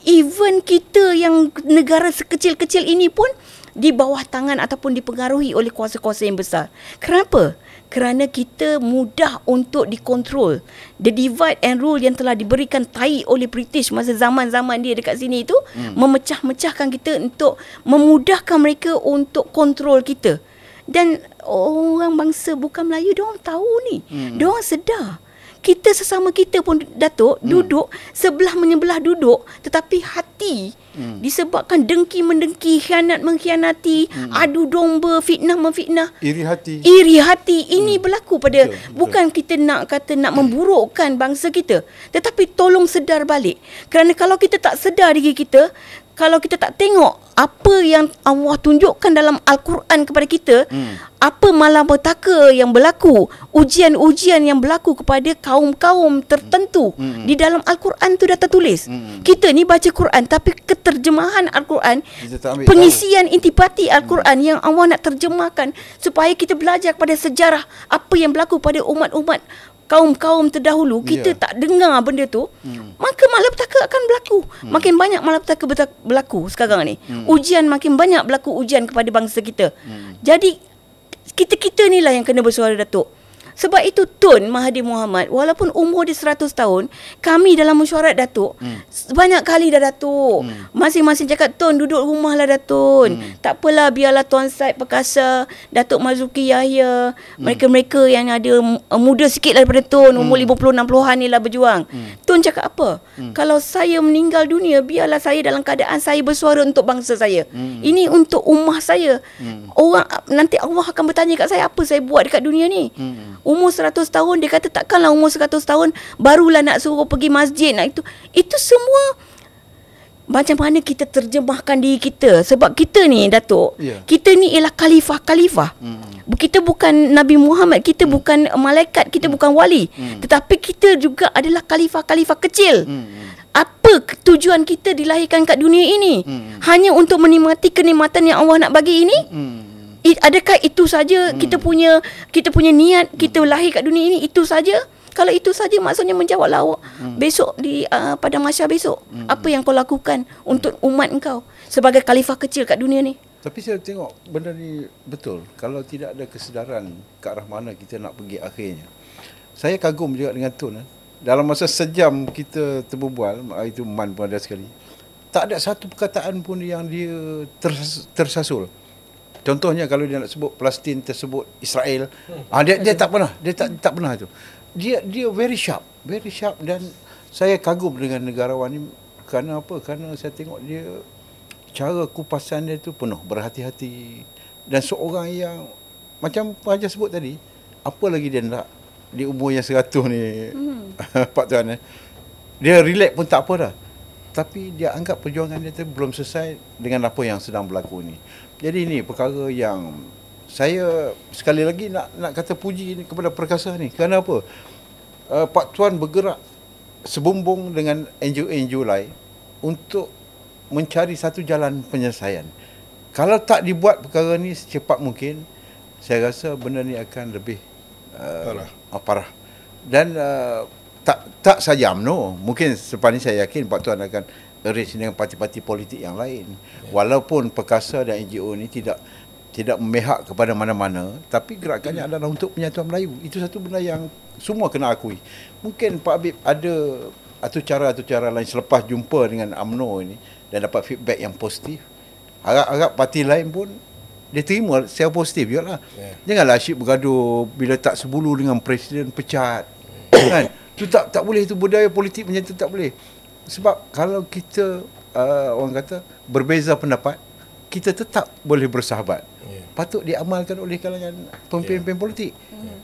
Even kita yang negara sekecil-kecil ini pun di bawah tangan ataupun dipengaruhi oleh kuasa-kuasa yang besar. Kenapa? Kerana kita mudah untuk dikontrol. The divide and rule yang telah diberikan tahi oleh British masa zaman-zaman dia dekat sini itu memecah-mecahkan kita untuk memudahkan mereka untuk kontrol kita. Dan orang bangsa bukan Melayu, diorang tahu ni. Diorang sedar. Kita sesama kita pun, Datuk, duduk sebelah menyebelah duduk tetapi hati disebabkan dengki-mendengki, khianat mengkhianati, adu domba, fitnah memfitnah, iri hati ini berlaku pada bukan kita nak memburukkan bangsa kita tetapi tolong sedar balik. Kerana kalau kita tak sedar diri kita, kalau kita tak tengok apa yang Allah tunjukkan dalam Al-Quran kepada kita, apa malapetaka yang berlaku, ujian-ujian yang berlaku kepada kaum-kaum tertentu di dalam Al-Quran tu dah tertulis. Kita ni baca Quran tapi keterjemahan Al-Quran, pengisian intipati Al-Quran yang Allah nak terjemahkan supaya kita belajar kepada sejarah apa yang berlaku pada umat-umat kaum-kaum terdahulu, kita tak dengar benda tu, maka malapetaka akan berlaku. Makin banyak malapetaka berlaku sekarang ni. Ujian makin banyak berlaku, ujian kepada bangsa kita. Jadi kita ni lah yang kena bersuara, Datuk. Sebab itu Tun Mahathir Mohamad, walaupun umur dia 100 tahun, kami dalam mesyuarat Datuk banyak kali dah Datuk. Masing-masing cakap, Tun duduk rumahlah Datuk. Tak apalah, biarlah Tuan Syed Perkasa, Datuk Marzuki Yahya, mereka-mereka yang ada muda sikit daripada Tun, umur 50-60-an ni lah berjuang. Tun cakap apa? Kalau saya meninggal dunia, biarlah saya dalam keadaan saya bersuara untuk bangsa saya. Ini untuk ummah saya. Orang nanti Allah akan bertanya kat saya, apa saya buat dekat dunia ni? Umur 100 tahun, dia kata takkanlah umur 100 tahun barulah nak suruh pergi masjid, nak itu. Itu semua macam mana kita terjemahkan diri kita. Sebab kita ni Datuk, kita ni ialah khalifah-khalifah. Kita bukan Nabi Muhammad, kita bukan malaikat, kita bukan wali. Tetapi kita juga adalah khalifah-khalifah kecil. Apa tujuan kita dilahirkan kat dunia ini? Hanya untuk menikmati kenikmatan yang Allah nak bagi ini? Adakah itu saja kita punya niat kita lahir kat dunia ini? Itu saja? Kalau itu saja, maksudnya menjawablah awak besok di pada mahsyar besok. Apa yang kau lakukan untuk umat engkau sebagai khalifah kecil kat dunia ni? Tapi saya tengok benda ni betul. Kalau tidak ada kesedaran ke arah mana kita nak pergi akhirnya. Saya kagum juga dengan Tun. Dalam masa sejam kita terberbual, itu Man pun ada sekali, tak ada satu perkataan pun yang dia tersasul. Contohnya kalau dia nak sebut Palestin, tersebut Israel, dia tak pernah, dia tak pernah tu. Dia very sharp dan saya kagum dengan negarawan ni. Kerana apa? Kerana saya tengok dia, cara kupasan dia tu penuh berhati-hati, dan seorang yang macam Pak Haji sebut tadi, apa lagi dia nak di umur yang 100 ni, Pak Tuan, dia relax pun tak apa dah. Tapi dia anggap perjuangan dia tu belum selesai dengan apa yang sedang berlaku ni. Jadi ini perkara yang saya sekali lagi nak kata puji kepada Perkasa ni. Kerana apa? Pak Tuan bergerak sebumbung dengan NGO-NGO lain untuk mencari satu jalan penyelesaian. Kalau tak dibuat perkara ni secepat mungkin, saya rasa benda ni akan lebih parah. Dan tak saja UMNO, mungkin selepas ni saya yakin Pak Tuan akan arrange dengan parti-parti politik yang lain. Walaupun Perkasa dan NGO ni tidak memihak kepada mana-mana, tapi gerakannya adalah untuk penyatuan Melayu. Itu satu benda yang semua kena akui. Mungkin Pak Habib ada cara lain selepas jumpa dengan UMNO ini dan dapat feedback yang positif. Harap parti lain pun dia terima secara positif juga lah. Janganlah asyik bergaduh bila tak sebulu dengan Presiden pecat. Kan? Itu tak boleh, itu budaya politik macam tu tak boleh. Sebab kalau kita orang kata berbeza pendapat, kita tetap boleh bersahabat. Patut diamalkan oleh kalangan pemimpin politik.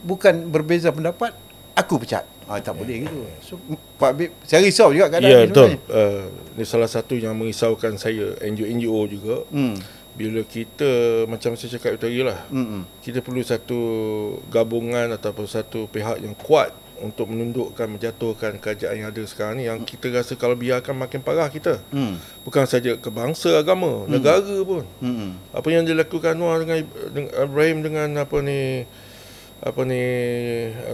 Bukan berbeza pendapat, aku pecat. Tak boleh gitu. So Pak Habib, saya risau juga keadaan ni. Betul. Ini salah satu yang merisaukan saya, NGO juga. Bila kita, macam saya cakap tadi lah, kita perlu satu gabungan ataupun satu pihak yang kuat untuk menundukkan, menjatuhkan kerajaan yang ada sekarang ni, yang kita rasa kalau biarkan makin parah kita. Bukan saja ke bangsa, agama, negara pun. Apa yang dilakukan Anwar dengan Ibrahim dengan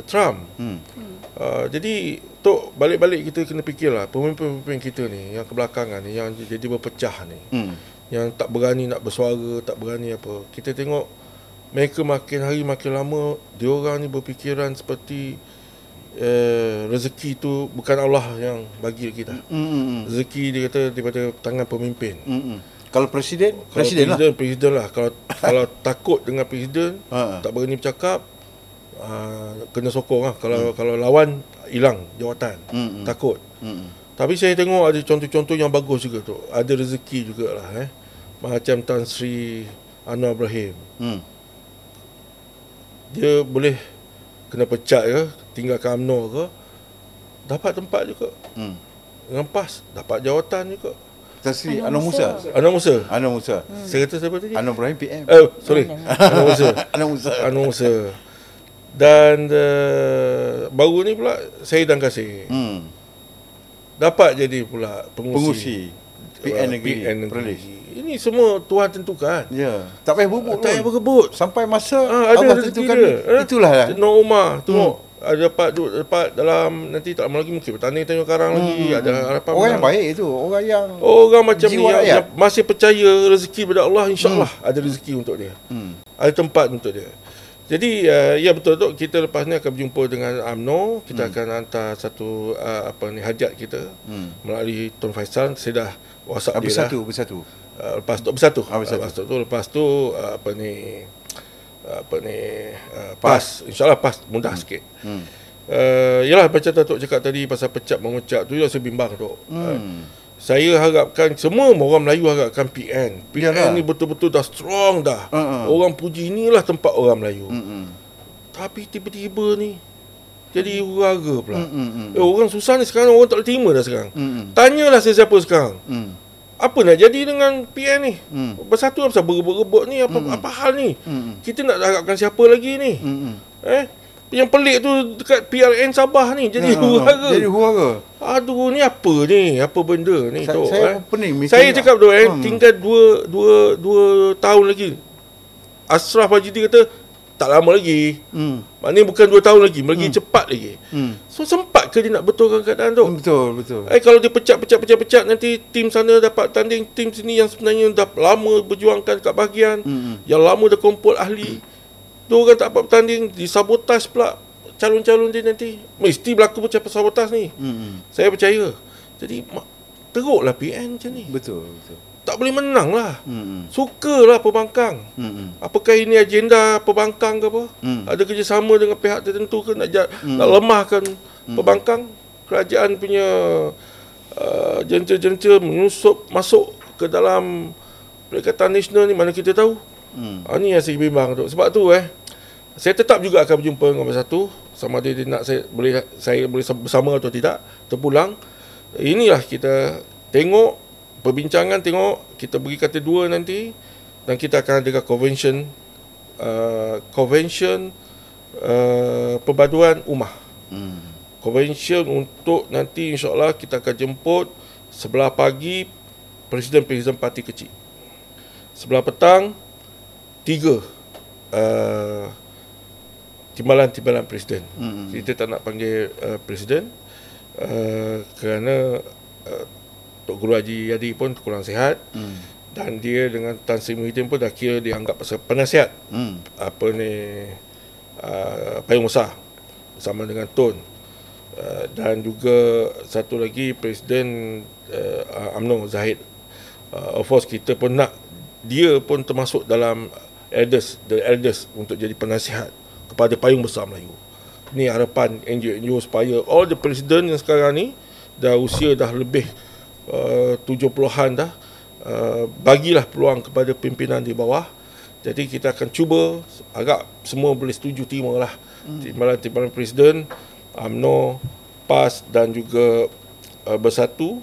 Trump. Jadi tok balik-balik kita kena fikirlah pemimpin-pemimpin kita ni yang kebelakangan ni, yang jadi berpecah ni, yang tak berani nak bersuara, tak berani apa. Kita tengok mereka makin hari makin lama diorang ni berfikiran seperti rezeki tu bukan Allah yang bagi kita. Rezeki dia kata daripada tangan pemimpin. Kalau presiden lah. Kalau takut dengan presiden, tak berani bercakap, kena sokong lah. Kalau lawan, hilang jawatan. Takut. Tapi saya tengok ada contoh-contoh yang bagus juga tu. Ada rezeki jugalah. Macam Tan Sri Anwar Ibrahim. Dia boleh kena pecat ke, tinggalkan UMNO ke, dapat tempat juga. Dengan PAS, dapat jawatan juga. Tan Sri Anwar Musa. Anwar Musa. Saya kata siapa tadi? Anwar Ibrahim PM. Sorry. Anwar Musa. Dan baru ni pula Saidan Kasih. Dapat jadi pula pengurusi PN Negeri. Ini semua Tuhan tentukan. Ya. Tak payah berebut. Tak payah berebut. Sampai masa ada Allah tentukan dia. Itulah lah. Nur Umar tengok ada dapat dalam nanti tak lama lagi mungkin bertani Tanjung Karang lagi, ada harapan. Orang yang baik itu, orang macam ni yang masih percaya rezeki pada Allah, insya-Allah ada rezeki untuk dia. Ada tempat untuk dia. Jadi ya betul tu, kita lepas ni akan berjumpa dengan UMNO. Kita akan hantar satu hajat kita melalui Tun Faisal. Saya dah WhatsApp dia bersatu. Lepas tu bersatu. Lepas tu PAS. InsyaAllah PAS mudah sikit. Yalah macam Datuk cakap tadi pasal pecah memecah tu, saya bimbang tu. Saya harapkan semua orang Melayu harapkan PN ni betul-betul dah strong dah. Orang puji inilah tempat orang Melayu. Tapi tiba-tiba ni jadi huru-hara pula. Orang susah ni sekarang, orang tak boleh terima dah sekarang. Tanyalah sesiapa sekarang. Apa nak jadi dengan PN ni? Bersatu pasal berebut-rebut ni, apa hal ni? Kita nak harapkan siapa lagi ni? Yang pelik tu dekat PRN Sabah ni jadi huru-hara. Aduh, ni apa ni? Apa benda ni? Saya pening. Saya cakap tu tinggal 2 tahun lagi. Ashraf Majidi kata tak lama lagi. Maknanya bukan 2 tahun lagi, lagi cepat lagi. So sempat ke dia nak betulkan keadaan tu? Betul. Kalau dia pecat nanti tim sana dapat tanding tim sini yang sebenarnya dah lama berjuangkan kat bahagian, yang lama dah kumpul ahli. Tu orang tak dapat bertanding, disabotaj pula calon-calon dia nanti. Mesti berlaku macam sabotaj ni. Saya percaya. Jadi teruklah PN macam ni. Betul. Tak boleh menang lah. Sukalah pembangkang. Apakah ini agenda pembangkang ke apa? Ada kerjasama dengan pihak tertentu ke nak lemahkan pembangkang? Kerajaan punya jentera-jentera menyusup masuk ke dalam Perikatan Nasional ni, mana kita tahu. Ni yang saya bimbang tu. Sebab tu saya tetap juga akan berjumpa dengan Bersatu, sama ada dia nak saya boleh bersama atau tidak, terpulang. Inilah kita tengok perbincangan, tengok kita beri kata dua nanti, dan kita akan adakan convention perpaduan ummah. Convention untuk nanti insyaAllah kita akan jemput sebelah pagi presiden-presiden parti kecil, sebelah petang 3 timbalan-timbalan presiden. Kita tak nak panggil presiden kerana Tok Guru Haji Yadi pun kurang sihat, dan dia dengan Tan Sri Muhyiddin pun dah kira dianggap penasihat Payung Besar bersama dengan Tun, dan juga satu lagi Presiden UMNO Zahid. Of course kita pun nak dia pun termasuk dalam the elders untuk jadi penasihat kepada Payung Besar Melayu. Ni harapan NGO supaya all the presiden yang sekarang ni dah usia dah lebih 70-an dah, bagilah peluang kepada pimpinan di bawah. Jadi kita akan cuba agak semua boleh setuju terimalah timbalan-timbalan presiden, UMNO, PAS dan juga Bersatu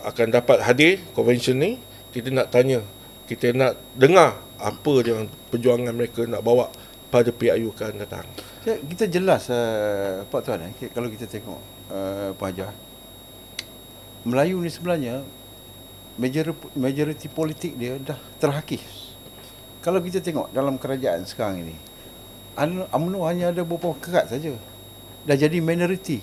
akan dapat hadir convention ni. Kita nak tanya, kita nak dengar apa yang perjuangan mereka nak bawa pada PIU akan datang. Kita jelas Pak Tuan, kalau kita tengok Pak Hajar, Melayu ni sebenarnya majoriti politik dia dah terhakis. Kalau kita tengok dalam kerajaan sekarang ini, UMNO hanya ada beberapa kerat saja, dah jadi minoriti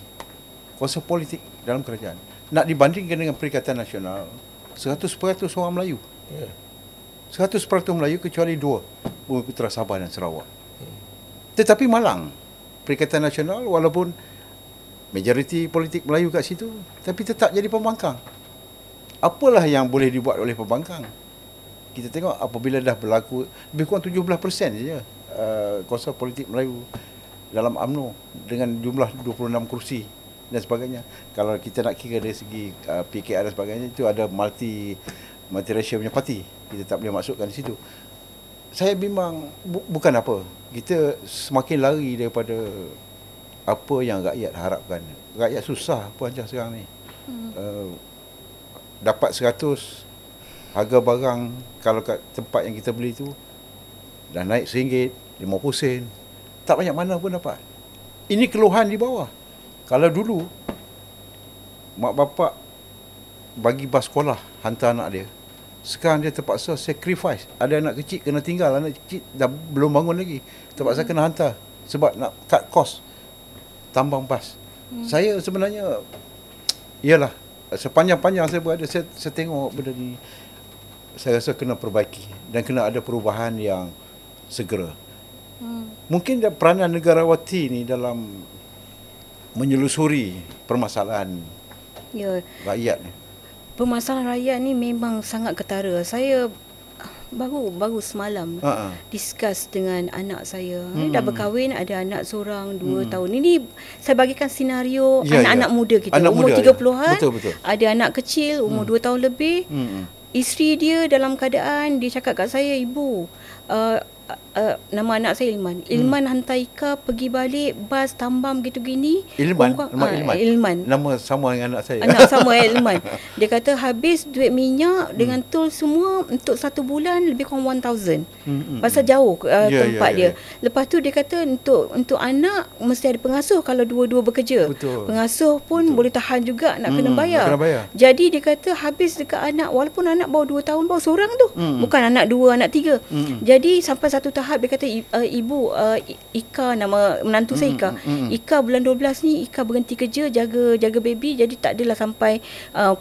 kuasa politik dalam kerajaan. Nak dibandingkan dengan Perikatan Nasional, 100% orang Melayu. 100% Melayu kecuali 2, Bumi Putera Sabah dan Sarawak. Tetapi malang Perikatan Nasional, walaupun majoriti politik Melayu kat situ, tapi tetap jadi pembangkang. Apalah yang boleh dibuat oleh pembangkang? Kita tengok apabila dah berlaku lebih kurang 17% saja kuasa politik Melayu dalam UMNO dengan jumlah 26 kursi dan sebagainya. Kalau kita nak kira dari segi PKR dan sebagainya, itu ada multiracial punya parti. Kita tak boleh masukkan di situ. Saya bimbang bukan apa. Kita semakin lari daripada apa yang rakyat harapkan. Rakyat susah Puan Hajar sekarang ni. Dapat 100, harga barang kalau kat tempat yang kita beli tu dah naik RM1, 50 sen. Tak banyak mana pun dapat. Ini keluhan di bawah. Kalau dulu mak bapak bagi bas sekolah hantar anak dia, sekarang dia terpaksa sacrifice. Ada anak kecil kena tinggal, anak kecil dah belum bangun lagi, terpaksa kena hantar sebab nak cut cost tambang bas. Saya sebenarnya ialah sepanjang-panjang saya berada, saya tengok benda ni, saya rasa kena perbaiki dan kena ada perubahan yang segera. Mungkin peranan negarawati ni dalam menyelusuri permasalahan Ya, rakyat ni. permasalahan rakyat ni memang sangat ketara. Saya baru semalam discuss dengan anak saya. Dah berkahwin, ada anak seorang 2 tahun. Ini saya bagikan senario anak-anak muda kita. Anak umur muda, 30-an. Betul. Ada anak kecil umur 2 tahun lebih. Isteri dia dalam keadaan dia cakap kat saya, ibu, nama anak saya Ilman. Ilman hantar Ika pergi balik bas tambam gitu gini. Ilman. Nama sama dengan anak saya. Anak sama Ilman. Dia kata habis duit minyak dengan tol semua untuk 1 bulan lebih kurang 1,000. Pasal jauh tempat dia. Lepas tu dia kata untuk anak mesti ada pengasuh kalau dua-dua bekerja. Betul. Pengasuh pun boleh tahan juga nak kena bayar. Jadi dia kata habis dekat anak, walaupun anak baru 2 tahun, baru seorang tu. Bukan anak 2, anak 3. Jadi sampai satu tahap dia kata, ibu, Ika, nama menantu saya Ika. Ika bulan 12 ni Ika berhenti kerja jaga baby, jadi tak adalah sampai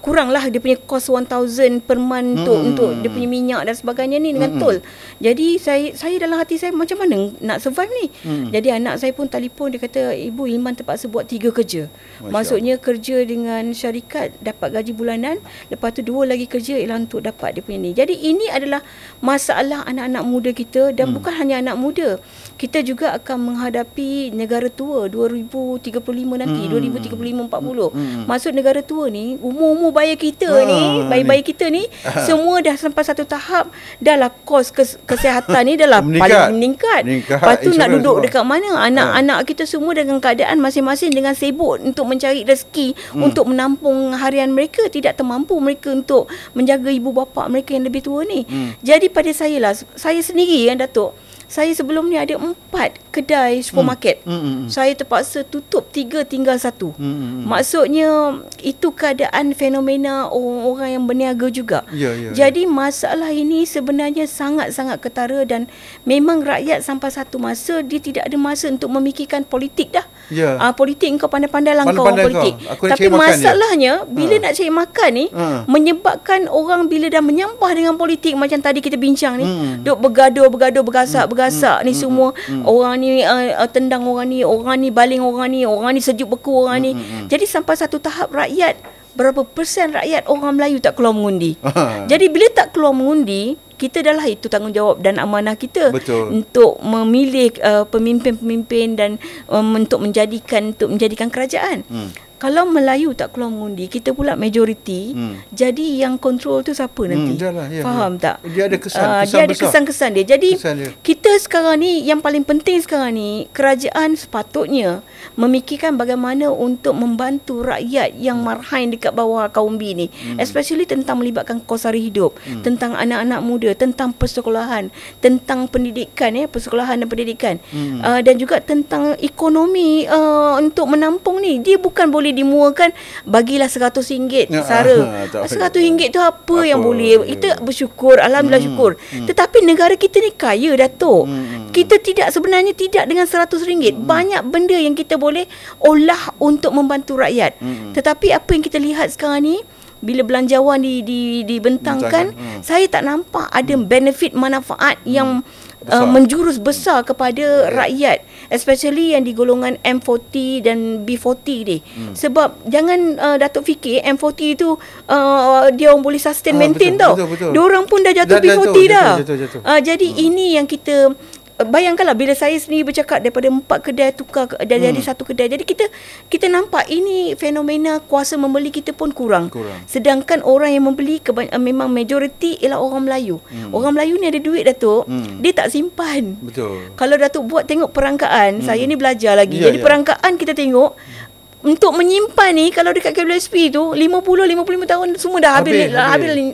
kuranglah dia punya cost 1,000 per month untuk dia punya minyak dan sebagainya ni dengan tol. Jadi saya dalam hati saya macam mana nak survive ni. Jadi anak saya pun telefon, dia kata ibu, Ilman terpaksa buat 3 kerja. Maksudnya kerja dengan syarikat dapat gaji bulanan, lepas tu 2 lagi kerja ialah untuk dapat dia punya ni. Jadi ini adalah masalah anak-anak muda kita dan bukan hanya anak muda. Kita juga akan menghadapi negara tua 2035 nanti, 2035-40. Maksud negara tua ni, umur-umur bayi kita ni, bayi-bayi kita ni semua dah sampai satu tahap dah lah kos kesihatan ni dah lah paling meningkat. Lepas tu nak duduk dekat mana? Anak-anak kita semua dengan keadaan masing-masing dengan sibuk untuk mencari rezeki, untuk menampung harian mereka, tidak termampu mereka untuk menjaga ibu bapa mereka yang lebih tua ni. Jadi pada saya sendiri yang Datuk, saya sebelum ni ada 4 kedai supermarket. Saya terpaksa tutup 3, tinggal 1. Maksudnya itu keadaan fenomena orang-orang yang berniaga juga. Jadi masalah ini sebenarnya sangat-sangat ketara dan memang rakyat sampai satu masa dia tidak ada masa untuk memikirkan politik dah. Politik kau pandai-pandai lah kau politik. Tapi masalahnya bila nak cari makan ni menyebabkan orang bila dah menyampah dengan politik macam tadi kita bincang ni, duk bergaduh, bergasak ni semua. Orang ni tendang orang ni baling orang ni sejuk beku orang ni. Jadi sampai satu tahap rakyat, berapa persen rakyat orang Melayu tak keluar mengundi. Jadi bila tak keluar mengundi, kita dah lah itu tanggungjawab dan amanah kita. Untuk memilih pemimpin-pemimpin dan untuk menjadikan kerajaan. Kalau Melayu tak keluar mengundi, kita pula majoriti, jadi yang kontrol tu siapa nanti? Faham tak? Dia ada kesan, dia ada kesan-kesan dia. Jadi kita sekarang ni, yang paling penting sekarang ni, kerajaan sepatutnya memikirkan bagaimana untuk membantu rakyat yang marhain dekat bawah kaum B ni, especially tentang melibatkan kos sara hidup, tentang anak-anak muda, tentang persekolahan, tentang pendidikan, persekolahan dan pendidikan, dan juga tentang ekonomi untuk menampung ni. Dia bukan boleh dimuakan bagilah RM100 sara. RM100 tu apa yang boleh? Kita bersyukur, alhamdulillah syukur. Tetapi negara kita ni kaya, Datuk. Kita sebenarnya tidak dengan RM100. Banyak benda yang kita boleh olah untuk membantu rakyat. Tetapi apa yang kita lihat sekarang ni, bila belanjawan dibentangkan, saya tak nampak ada benefit manfaat yang menjurus besar kepada rakyat, especially yang di golongan M40 dan B40 ni. Sebab jangan Datuk fikir M40 tu dia orang boleh sustain maintain tau. Diorang pun dah jatuh B40 dah. Jadi ini yang kita bayangkanlah bila saya sendiri bercakap daripada 4 kedai tukar jadi 1 kedai. Jadi kita nampak ini fenomena kuasa membeli kita pun kurang. Sedangkan orang yang membeli memang majoriti ialah orang Melayu. Orang Melayu ni ada duit, Datuk. Dia tak simpan. Kalau Datuk buat tengok perangkaan, saya ni belajar lagi. Jadi perangkaan kita tengok untuk menyimpan ni, kalau dekat KWSP tu 50-55 tahun semua dah habis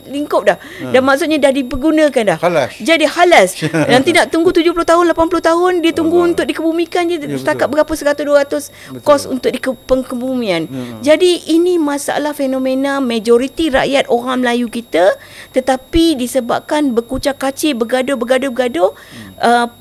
lingkup dah. Dan maksudnya dah dipergunakan dah. Jadi halas. Nanti nak tunggu 70 tahun, 80 tahun dia tunggu untuk dikebumikan je. Setakat berapa 100-200 kos untuk pengkebumian. Jadi ini masalah fenomena majoriti rakyat orang Melayu kita, tetapi disebabkan berkucak-kacir, bergaduh,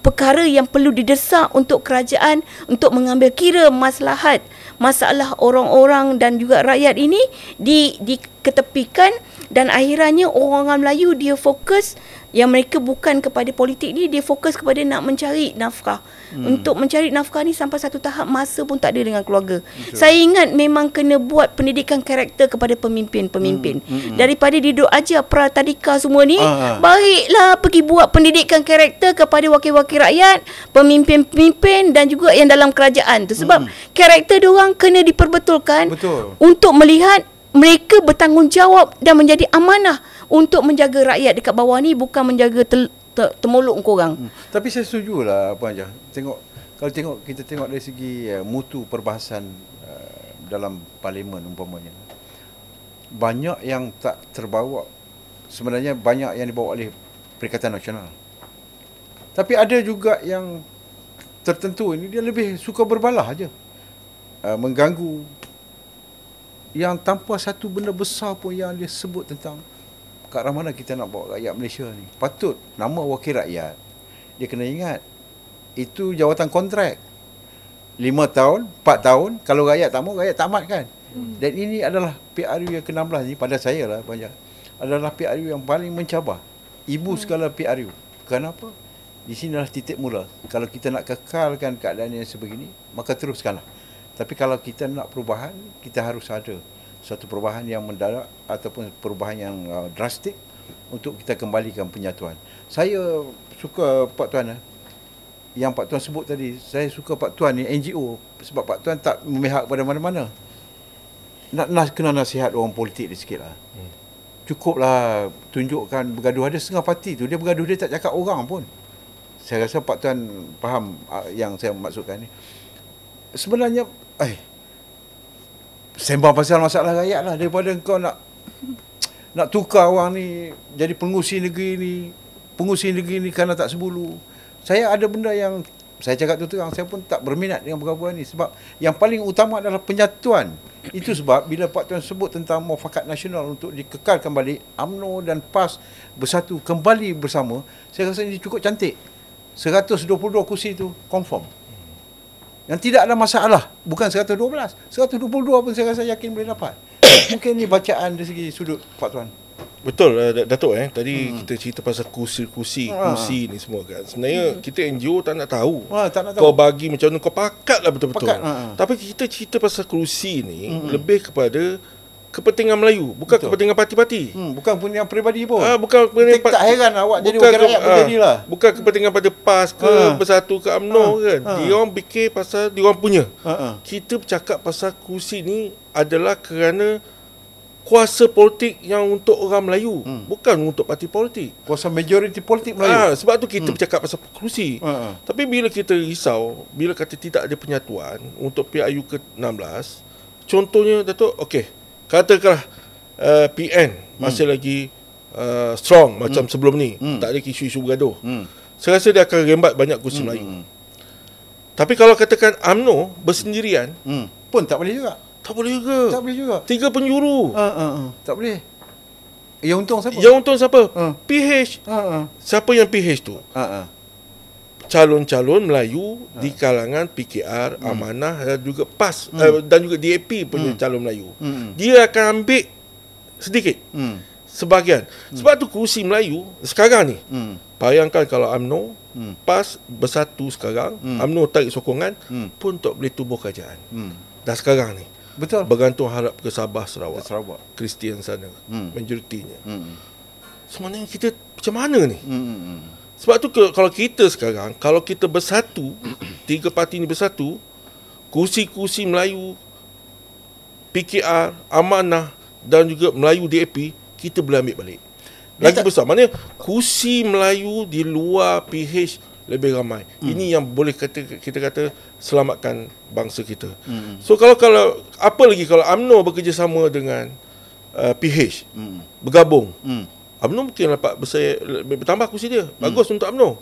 perkara yang perlu didesak untuk kerajaan untuk mengambil kira masalah orang-orang dan juga rakyat ini diketepikan dan akhirannya orang Melayu dia fokus yang mereka bukan kepada politik ni, dia fokus kepada nak mencari nafkah. Untuk mencari nafkah ni sampai satu tahap masa pun tak ada dengan keluarga. Saya ingat memang kena buat pendidikan karakter kepada pemimpin-pemimpin. Daripada duduk ajar pratadika semua ni, baiklah pergi buat pendidikan karakter kepada wakil-wakil rakyat, pemimpin-pemimpin dan juga yang dalam kerajaan tu. Sebab karakter diorang kena diperbetulkan untuk melihat mereka bertanggungjawab dan menjadi amanah untuk menjaga rakyat dekat bawah ni, bukan menjaga temuluk korang. Tapi saya setujulah Puan Hajah. Kalau kita tengok dari segi mutu perbahasan dalam parlimen umpamanya, banyak yang tak terbawa. Sebenarnya banyak yang dibawa oleh Perikatan Nasional. Tapi ada juga yang tertentu ini dia lebih suka berbalah aja, mengganggu, yang tanpa satu benda besar pun yang dia sebut tentang kat arah mana kita nak bawa rakyat Malaysia ni. Patut nama wakil rakyat, dia kena ingat itu jawatan kontrak 5 tahun, 4 tahun. Kalau rakyat tak mau, rakyat tamat kan. Dan ini adalah PRU yang ke-16 ni, pada saya lah banyak, adalah PRU yang paling mencabar ibu segala PRU. Kenapa? Di sinilah titik mula. Kalau kita nak kekalkan keadaan yang sebegini, maka teruskanlah. Tapi kalau kita nak perubahan, kita harus ada satu perubahan yang mendadak ataupun perubahan yang drastik untuk kita kembalikan penyatuan. Saya suka Pak Tuan, yang Pak Tuan sebut tadi. Saya suka Pak Tuan ni NGO sebab Pak Tuan tak memihak pada mana-mana. Nak kena nasihat orang politik dia sikit lah. Cukuplah tunjukkan bergaduh. Ada setengah parti tu dia bergaduh, dia tak cakap orang pun. Saya rasa Pak Tuan faham yang saya maksudkan ni. Sebenarnya sembang pasal masalah rakyat lah, daripada kau nak tukar orang ni jadi pengurusi negeri ni kerana tak sebulu. Saya ada benda yang saya cakap tu terang, saya pun tak berminat dengan perkara ni sebab yang paling utama adalah penyatuan. Itu sebab bila Pak Tuan sebut tentang muafakat nasional untuk dikekalkan balik, UMNO dan PAS bersatu kembali bersama, saya rasa ini cukup cantik. 122 kursi tu confirm. Yang tidak ada masalah, bukan 112, 122 pun saya rasa yakin boleh dapat. Mungkin ni bacaan dari segi sudut Pak Tuan. Betul Datuk tadi kita cerita pasal kursi ni semua kan. Sebenarnya kita NGO tak nak tahu. Kau bagi macam mana, kau pakatlah betul-betul. Tapi kita cerita pasal kursi ni lebih kepada kepentingan Melayu, bukan kepentingan parti-parti. Bukan kepentingan peribadi pun. Bukan kepentingan tak heran awak jadi wakil rakyat menjadilah. Bukan kepentingan pada PAS ke Bersatu ke UMNO kan. Dia orang fikir pasal dia orang punya. Kita bercakap pasal kursi ni adalah kerana kuasa politik yang untuk orang Melayu, bukan untuk parti politik. Kuasa majoriti politik Melayu. Sebab tu kita bercakap pasal kursi. Tapi bila kita risau, bila kata tidak ada penyatuan untuk PRU ke-16, contohnya Datuk, katakanlah PN masih lagi strong macam sebelum ni, tak ada isu-isu bergaduh. Saya rasa dia akan rembat banyak kursi Melayu. Tapi kalau katakan UMNO bersendirian, pun tak boleh juga. Tak boleh juga. 3 penjuru. Tak boleh. Yang untung siapa? PH. Siapa yang PH tu? Calon-calon Melayu di kalangan PKR, Amanah dan juga PAS dan juga DAP punya calon Melayu. Dia akan ambil sedikit, sebahagian. Sebab tu kursi Melayu sekarang ni, bayangkan kalau UMNO, PAS bersatu sekarang, UMNO tarik sokongan, pun tak boleh tubuh kerajaan. Dah sekarang ni. Betul. Bergantung harap ke Sabah, Sarawak. Kristian sana, majoritinya. Sebenarnya kita macam mana ni? Sebab tu kalau kita sekarang, kalau kita bersatu, 3 parti ni bersatu, kursi-kursi Melayu, PKR, Amanah dan juga Melayu DAP, kita boleh ambil balik. Lagi besar. Maknanya kursi Melayu di luar PH lebih ramai. Ini yang boleh kita kata selamatkan bangsa kita. So kalau apa lagi kalau UMNO bekerjasama dengan PH, bergabung, UMNO mungkin dapat bertambah kursi dia. Bagus untuk UMNO.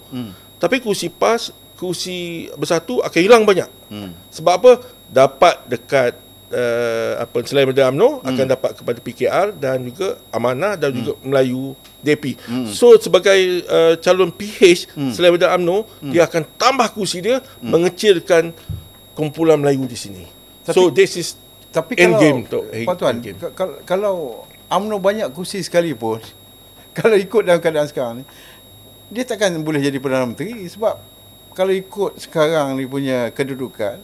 Tapi kursi PAS, kursi bersatu akan hilang banyak. Sebab apa? Dapat dekat selain daripada UMNO akan dapat kepada PKR dan juga Amanah dan juga Melayu DAP. So sebagai calon PH selain daripada UMNO, dia akan tambah kursi dia, mengecilkan kumpulan Melayu di sini. So this is end game tu. Pak Tuan, kalau UMNO banyak kursi sekalipun, kalau ikut dalam keadaan sekarang ni, dia takkan boleh jadi Perdana Menteri. Sebab kalau ikut sekarang ni punya kedudukan,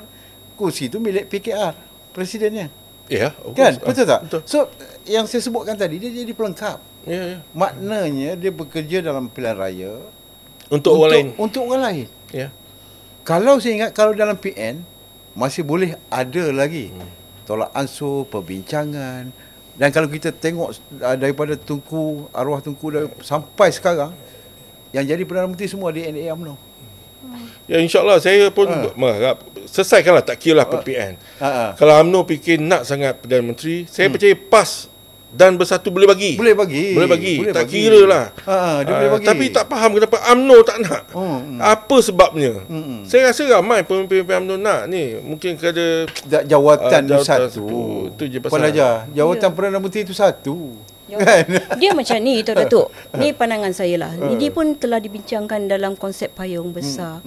kursi tu milik PKR, presidennya. Ya, Kan? Betul tak? Betul. So, yang saya sebutkan tadi, dia jadi pelengkap. Ya. Maknanya dia bekerja dalam pilihan raya Untuk orang lain. Untuk orang lain. Ya. Kalau saya ingat, kalau dalam PN masih boleh ada lagi tolak ansur, perbincangan. Dan kalau kita tengok daripada arwah Tunku sampai sekarang, yang jadi Perdana Menteri semua DNA UMNO. Ya, insyaAllah saya pun mengharap selesaikanlah, tak kira lah PN. Kalau UMNO fikir nak sangat Perdana Menteri, saya percaya PAS dan Bersatu boleh bagi. Boleh bagi. Tak kira lah. Dia boleh bagi. Tapi tak faham kenapa UMNO tak nak. Apa sebabnya? Saya rasa ramai pemimpin UMNO nak ni. Mungkin kerana jawatan tu satu. Itu je Puan pasal. Hajar, jawatan Perdana Menteri itu satu. Dia macam ni Tok Datuk. Ni pandangan saya lah. Ini pun telah dibincangkan dalam konsep payung besar.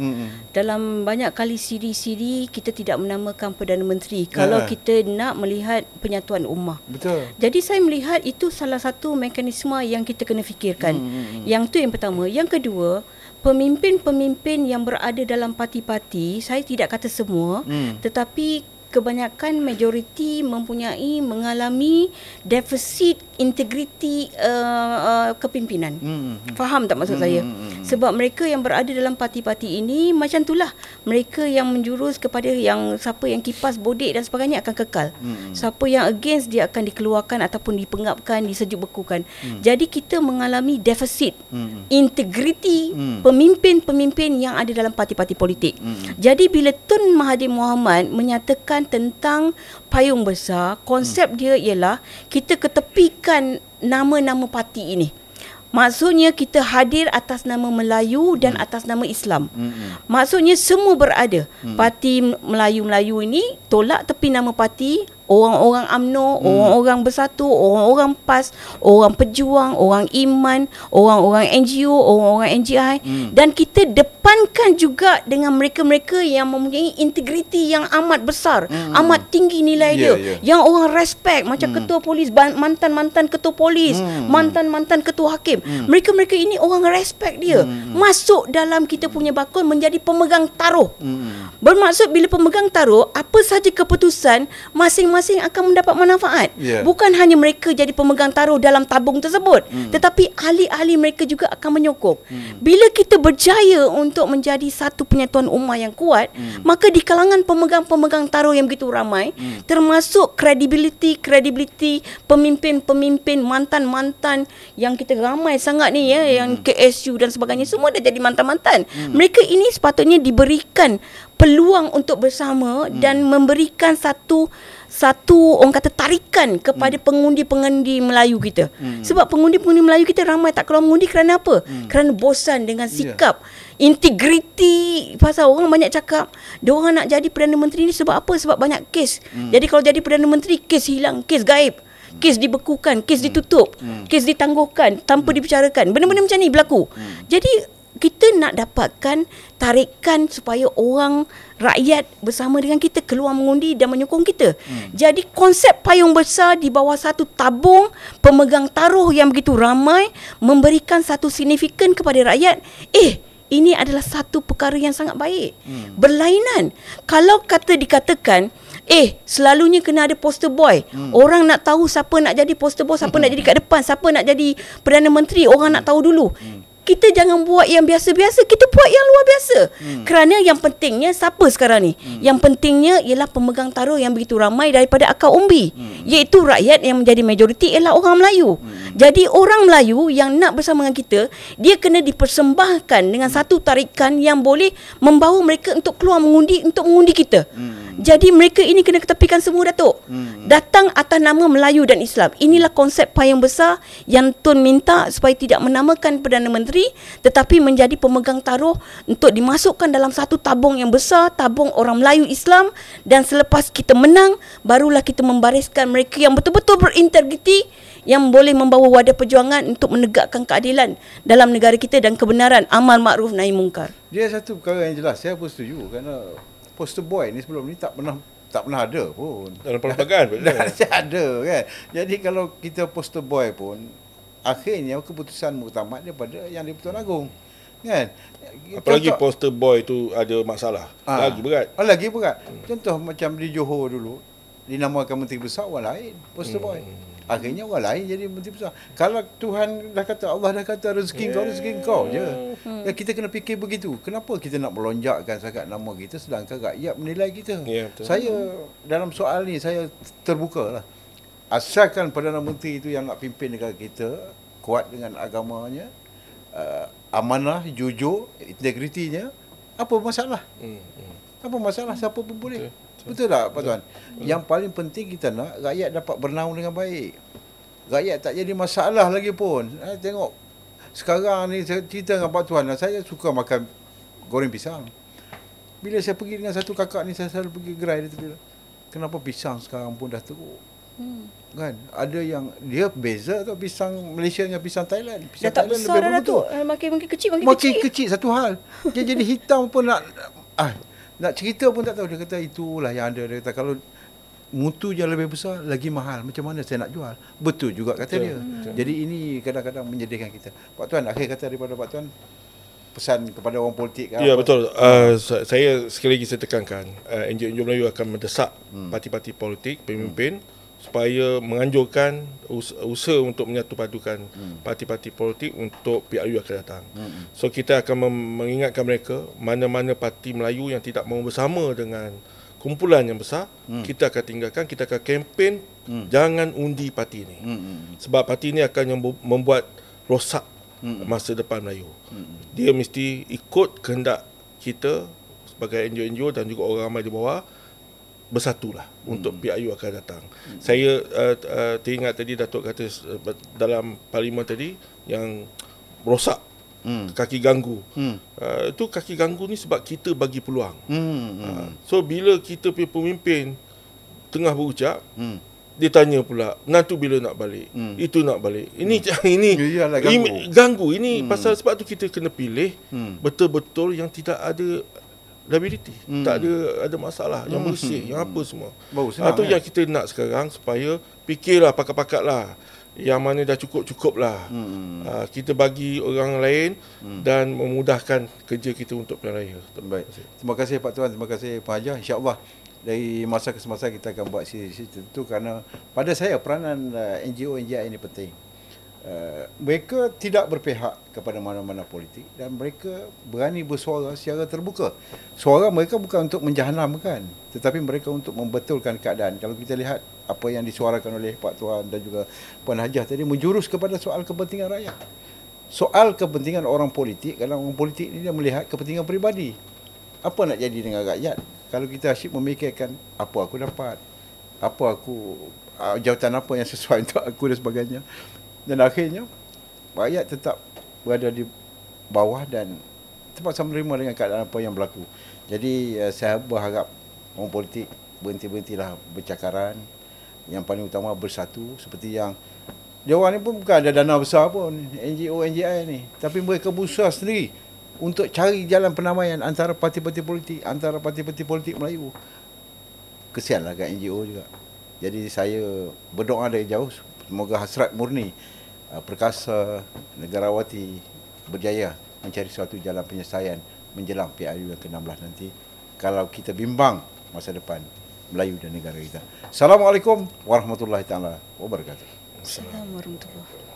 Dalam banyak kali siri-siri kita tidak menamakan Perdana Menteri kalau kita nak melihat penyatuan ummah. Betul. Jadi saya melihat itu salah satu mekanisme yang kita kena fikirkan. Yang tu yang pertama. Yang kedua, pemimpin-pemimpin yang berada dalam parti-parti, saya tidak kata semua, tetapi kebanyakan majoriti mengalami defisit integriti kepimpinan. Faham tak maksud saya? Sebab mereka yang berada dalam parti-parti ini macam itulah. Mereka yang menjurus kepada yang siapa yang kipas bodek dan sebagainya akan kekal. Siapa yang against dia akan dikeluarkan ataupun dipengapkan, disejuk bekukan. Jadi kita mengalami defisit integriti pemimpin-pemimpin yang ada dalam parti-parti politik. Jadi bila Tun Mahathir Mohamad menyatakan tentang payung besar, konsep dia ialah kita ketepikan nama-nama parti ini. Maksudnya kita hadir atas nama Melayu dan atas nama Islam. Maksudnya semua berada. Parti Melayu-Melayu ini tolak tepi nama parti, orang-orang UMNO, orang-orang Bersatu, orang-orang PAS, orang Pejuang, orang Iman, orang-orang NGO, orang-orang NGI, dan kita depankan juga dengan mereka-mereka yang mempunyai integriti yang amat besar, amat tinggi nilai dia, yang orang respect, macam ketua polis, mantan-mantan ketua polis, mantan-mantan ketua hakim. Mereka-mereka ini orang respect dia. Masuk dalam kita punya bakul menjadi pemegang taruh. Bermaksud bila pemegang taruh, apa sahaja keputusan masing-masing akan mendapat manfaat. Bukan hanya mereka jadi pemegang taruh dalam tabung tersebut, tetapi ahli-ahli mereka juga akan menyokong. Bila kita berjaya untuk menjadi satu penyatuan ummah yang kuat, maka di kalangan pemegang-pemegang taruh yang begitu ramai, termasuk kredibiliti pemimpin-pemimpin mantan-mantan yang kita ramai sangat ni ya, yang KSU dan sebagainya, semua dah jadi mantan-mantan. Mereka ini sepatutnya diberikan peluang untuk bersama dan memberikan satu orang kata tarikan kepada pengundi-pengundi Melayu kita. Sebab pengundi-pengundi Melayu kita ramai tak keluar mengundi kerana apa? Kerana bosan dengan sikap integriti. Pasal orang banyak cakap dia orang nak jadi Perdana Menteri ni sebab apa? Sebab banyak kes. Jadi kalau jadi Perdana Menteri, kes hilang, kes gaib, kes dibekukan, kes ditutup, kes ditangguhkan tanpa dibicarakan. Benda-benda macam ni berlaku. Jadi kita nak dapatkan tarikan supaya orang rakyat bersama dengan kita keluar mengundi dan menyokong kita. Jadi konsep payung besar di bawah satu tabung pemegang taruh yang begitu ramai memberikan satu signifikan kepada rakyat. Ini adalah satu perkara yang sangat baik. Berlainan. Kalau dikatakan selalunya kena ada poster boy. Orang nak tahu siapa nak jadi poster boy, siapa nak jadi kat depan, siapa nak jadi Perdana Menteri, orang nak tahu dulu. Kita jangan buat yang biasa-biasa, kita buat yang luar biasa. Kerana yang pentingnya siapa sekarang ni? Yang pentingnya ialah pemegang taruh yang begitu ramai daripada akar umbi, iaitu rakyat yang menjadi majoriti ialah orang Melayu. Jadi orang Melayu yang nak bersama dengan kita, dia kena dipersembahkan dengan satu tarikan yang boleh membawa mereka untuk keluar mengundi, untuk mengundi kita. Jadi mereka ini kena ketepikan semua, Datuk. Datang atas nama Melayu dan Islam. Inilah konsep payung besar yang Tun minta supaya tidak menamakan Perdana Menteri, tetapi menjadi pemegang taruh untuk dimasukkan dalam satu tabung yang besar, tabung orang Melayu Islam. Dan selepas kita menang, barulah kita membariskan mereka yang betul-betul berintegriti, yang boleh membawa wadah perjuangan untuk menegakkan keadilan dalam negara kita dan kebenaran, amal makruf nahi mungkar. Dia satu perkara yang jelas, saya pun setuju, kerana poster boy ni sebelum ni tak pernah tak pernah ada pun. Dalam perlembagaan pun Tak ada kan. Jadi kalau kita poster boy pun, akhirnya keputusan muktamad daripada Yang di-Pertuan Agong. Kan? apalagi poster boy tu ada masalah, lagi berat. Lagi berat. Contoh macam di Johor dulu, dinamakan Menteri Besar orang lain, poster boy. Akhirnya orang lain jadi Menteri Besar. Kalau Tuhan dah kata, Allah dah kata rezeki kau je. Ya, kita kena fikir begitu. Kenapa kita nak melonjakkan sangat nama kita sedangkan rakyat menilai kita? Saya dalam soal ni saya terbuka lah. Asalkan Perdana Menteri itu yang nak pimpin negara kita, kuat dengan agamanya, amanah, jujur, integritinya, apa masalah? Apa masalah? Siapa pun boleh. Betul tak Pak Tuan? Yang paling penting kita nak rakyat dapat bernaung dengan baik. Rakyat tak jadi masalah lagi pun. Tengok sekarang ni saya cerita dengan Pak Tuan, saya suka makan goreng pisang. Bila saya pergi dengan satu kakak ni, saya selalu pergi gerai dia tu. Kenapa pisang sekarang pun dah teruk? Kan ada yang dia beza tau, pisang Malaysia dengan pisang Thailand. Pisang Dah tak Thailand besar lebih dah tu. berbentuk. Makin kecil, Makin kecil satu hal. Dia jadi hitam pun nak cerita pun tak tahu. Dia kata itulah yang ada. Dia kata kalau mutu yang lebih besar lagi mahal, macam mana saya nak jual? Betul juga kata dia. Jadi ini kadang-kadang menyedihkan kita. Pak Tuan, akhir kata daripada Pak Tuan, pesan kepada orang politik kan? Ya, betul. Saya sekali lagi saya tekankan, NGO Melayu akan mendesak parti-parti politik, pemimpin supaya menganjurkan usaha untuk menyatupadukan parti-parti politik untuk PRU akan datang. So kita akan mengingatkan mereka, mana-mana parti Melayu yang tidak mahu bersama dengan kumpulan yang besar, kita akan tinggalkan, kita akan kempen jangan undi parti ini. Sebab parti ini akan yang membuat rosak masa depan Melayu. Dia mesti ikut kehendak kita sebagai NGO dan juga orang ramai di bawah, bersatulah untuk PRU akan datang. Saya teringat tadi Datuk kata dalam parlimen tadi yang rosak, kaki ganggu. Itu kaki ganggu ni sebab kita bagi peluang. So bila kita punya pemimpin tengah berucap, dia tanya pula, nanti bila nak balik? Itu nak balik. Ini ganggu. Ini pasal sebab tu kita kena pilih betul-betul yang tidak ada liability, tak ada masalah, yang bersih, yang apa semua. Itu yang kita nak sekarang, supaya fikirlah pakar-pakar lah, yang mana dah cukup lah. Kita bagi orang lain dan memudahkan kerja kita untuk pilihan raya. Baik. Terima kasih Pak Tuan, terima kasih Pak Hajar. InsyaAllah dari masa ke semasa kita akan buat siri-siri tertentu, kerana pada saya peranan NGO NGI ini penting. Mereka tidak berpihak kepada mana-mana politik dan mereka berani bersuara secara terbuka. Suara mereka bukan untuk menjahanamkan, tetapi mereka untuk membetulkan keadaan. Kalau kita lihat apa yang disuarakan oleh Pak Tuan dan juga Puan Hajah tadi, menjurus kepada soal kepentingan rakyat. Soal kepentingan orang politik, kalau orang politik ini dia melihat kepentingan peribadi. Apa nak jadi dengan rakyat? Kalau kita asyik memikirkan apa aku dapat, apa aku jawatan apa yang sesuai untuk aku dan sebagainya. Dan akhirnya rakyat tetap berada di bawah dan terpaksa menerima dengan keadaan apa yang berlaku. Jadi saya berharap orang politik berhenti-berhentilah bercakaran. Yang paling utama bersatu, seperti yang dia orang ni pun bukan ada dana besar pun, NGO NGI ni, tapi mereka berusaha sendiri untuk cari jalan pendamaian antara parti-parti politik, antara parti-parti politik Melayu. Kesianlah kat NGO juga. Jadi saya berdoa dari jauh, semoga hasrat murni perkasa negarawan berjaya mencari suatu jalan penyelesaian menjelang PRU yang ke-16 nanti, kalau kita bimbang masa depan Melayu dan negara kita. Assalamualaikum warahmatullahi taala wabarakatuh. Assalamualaikum warahmatullahi wabarakatuh.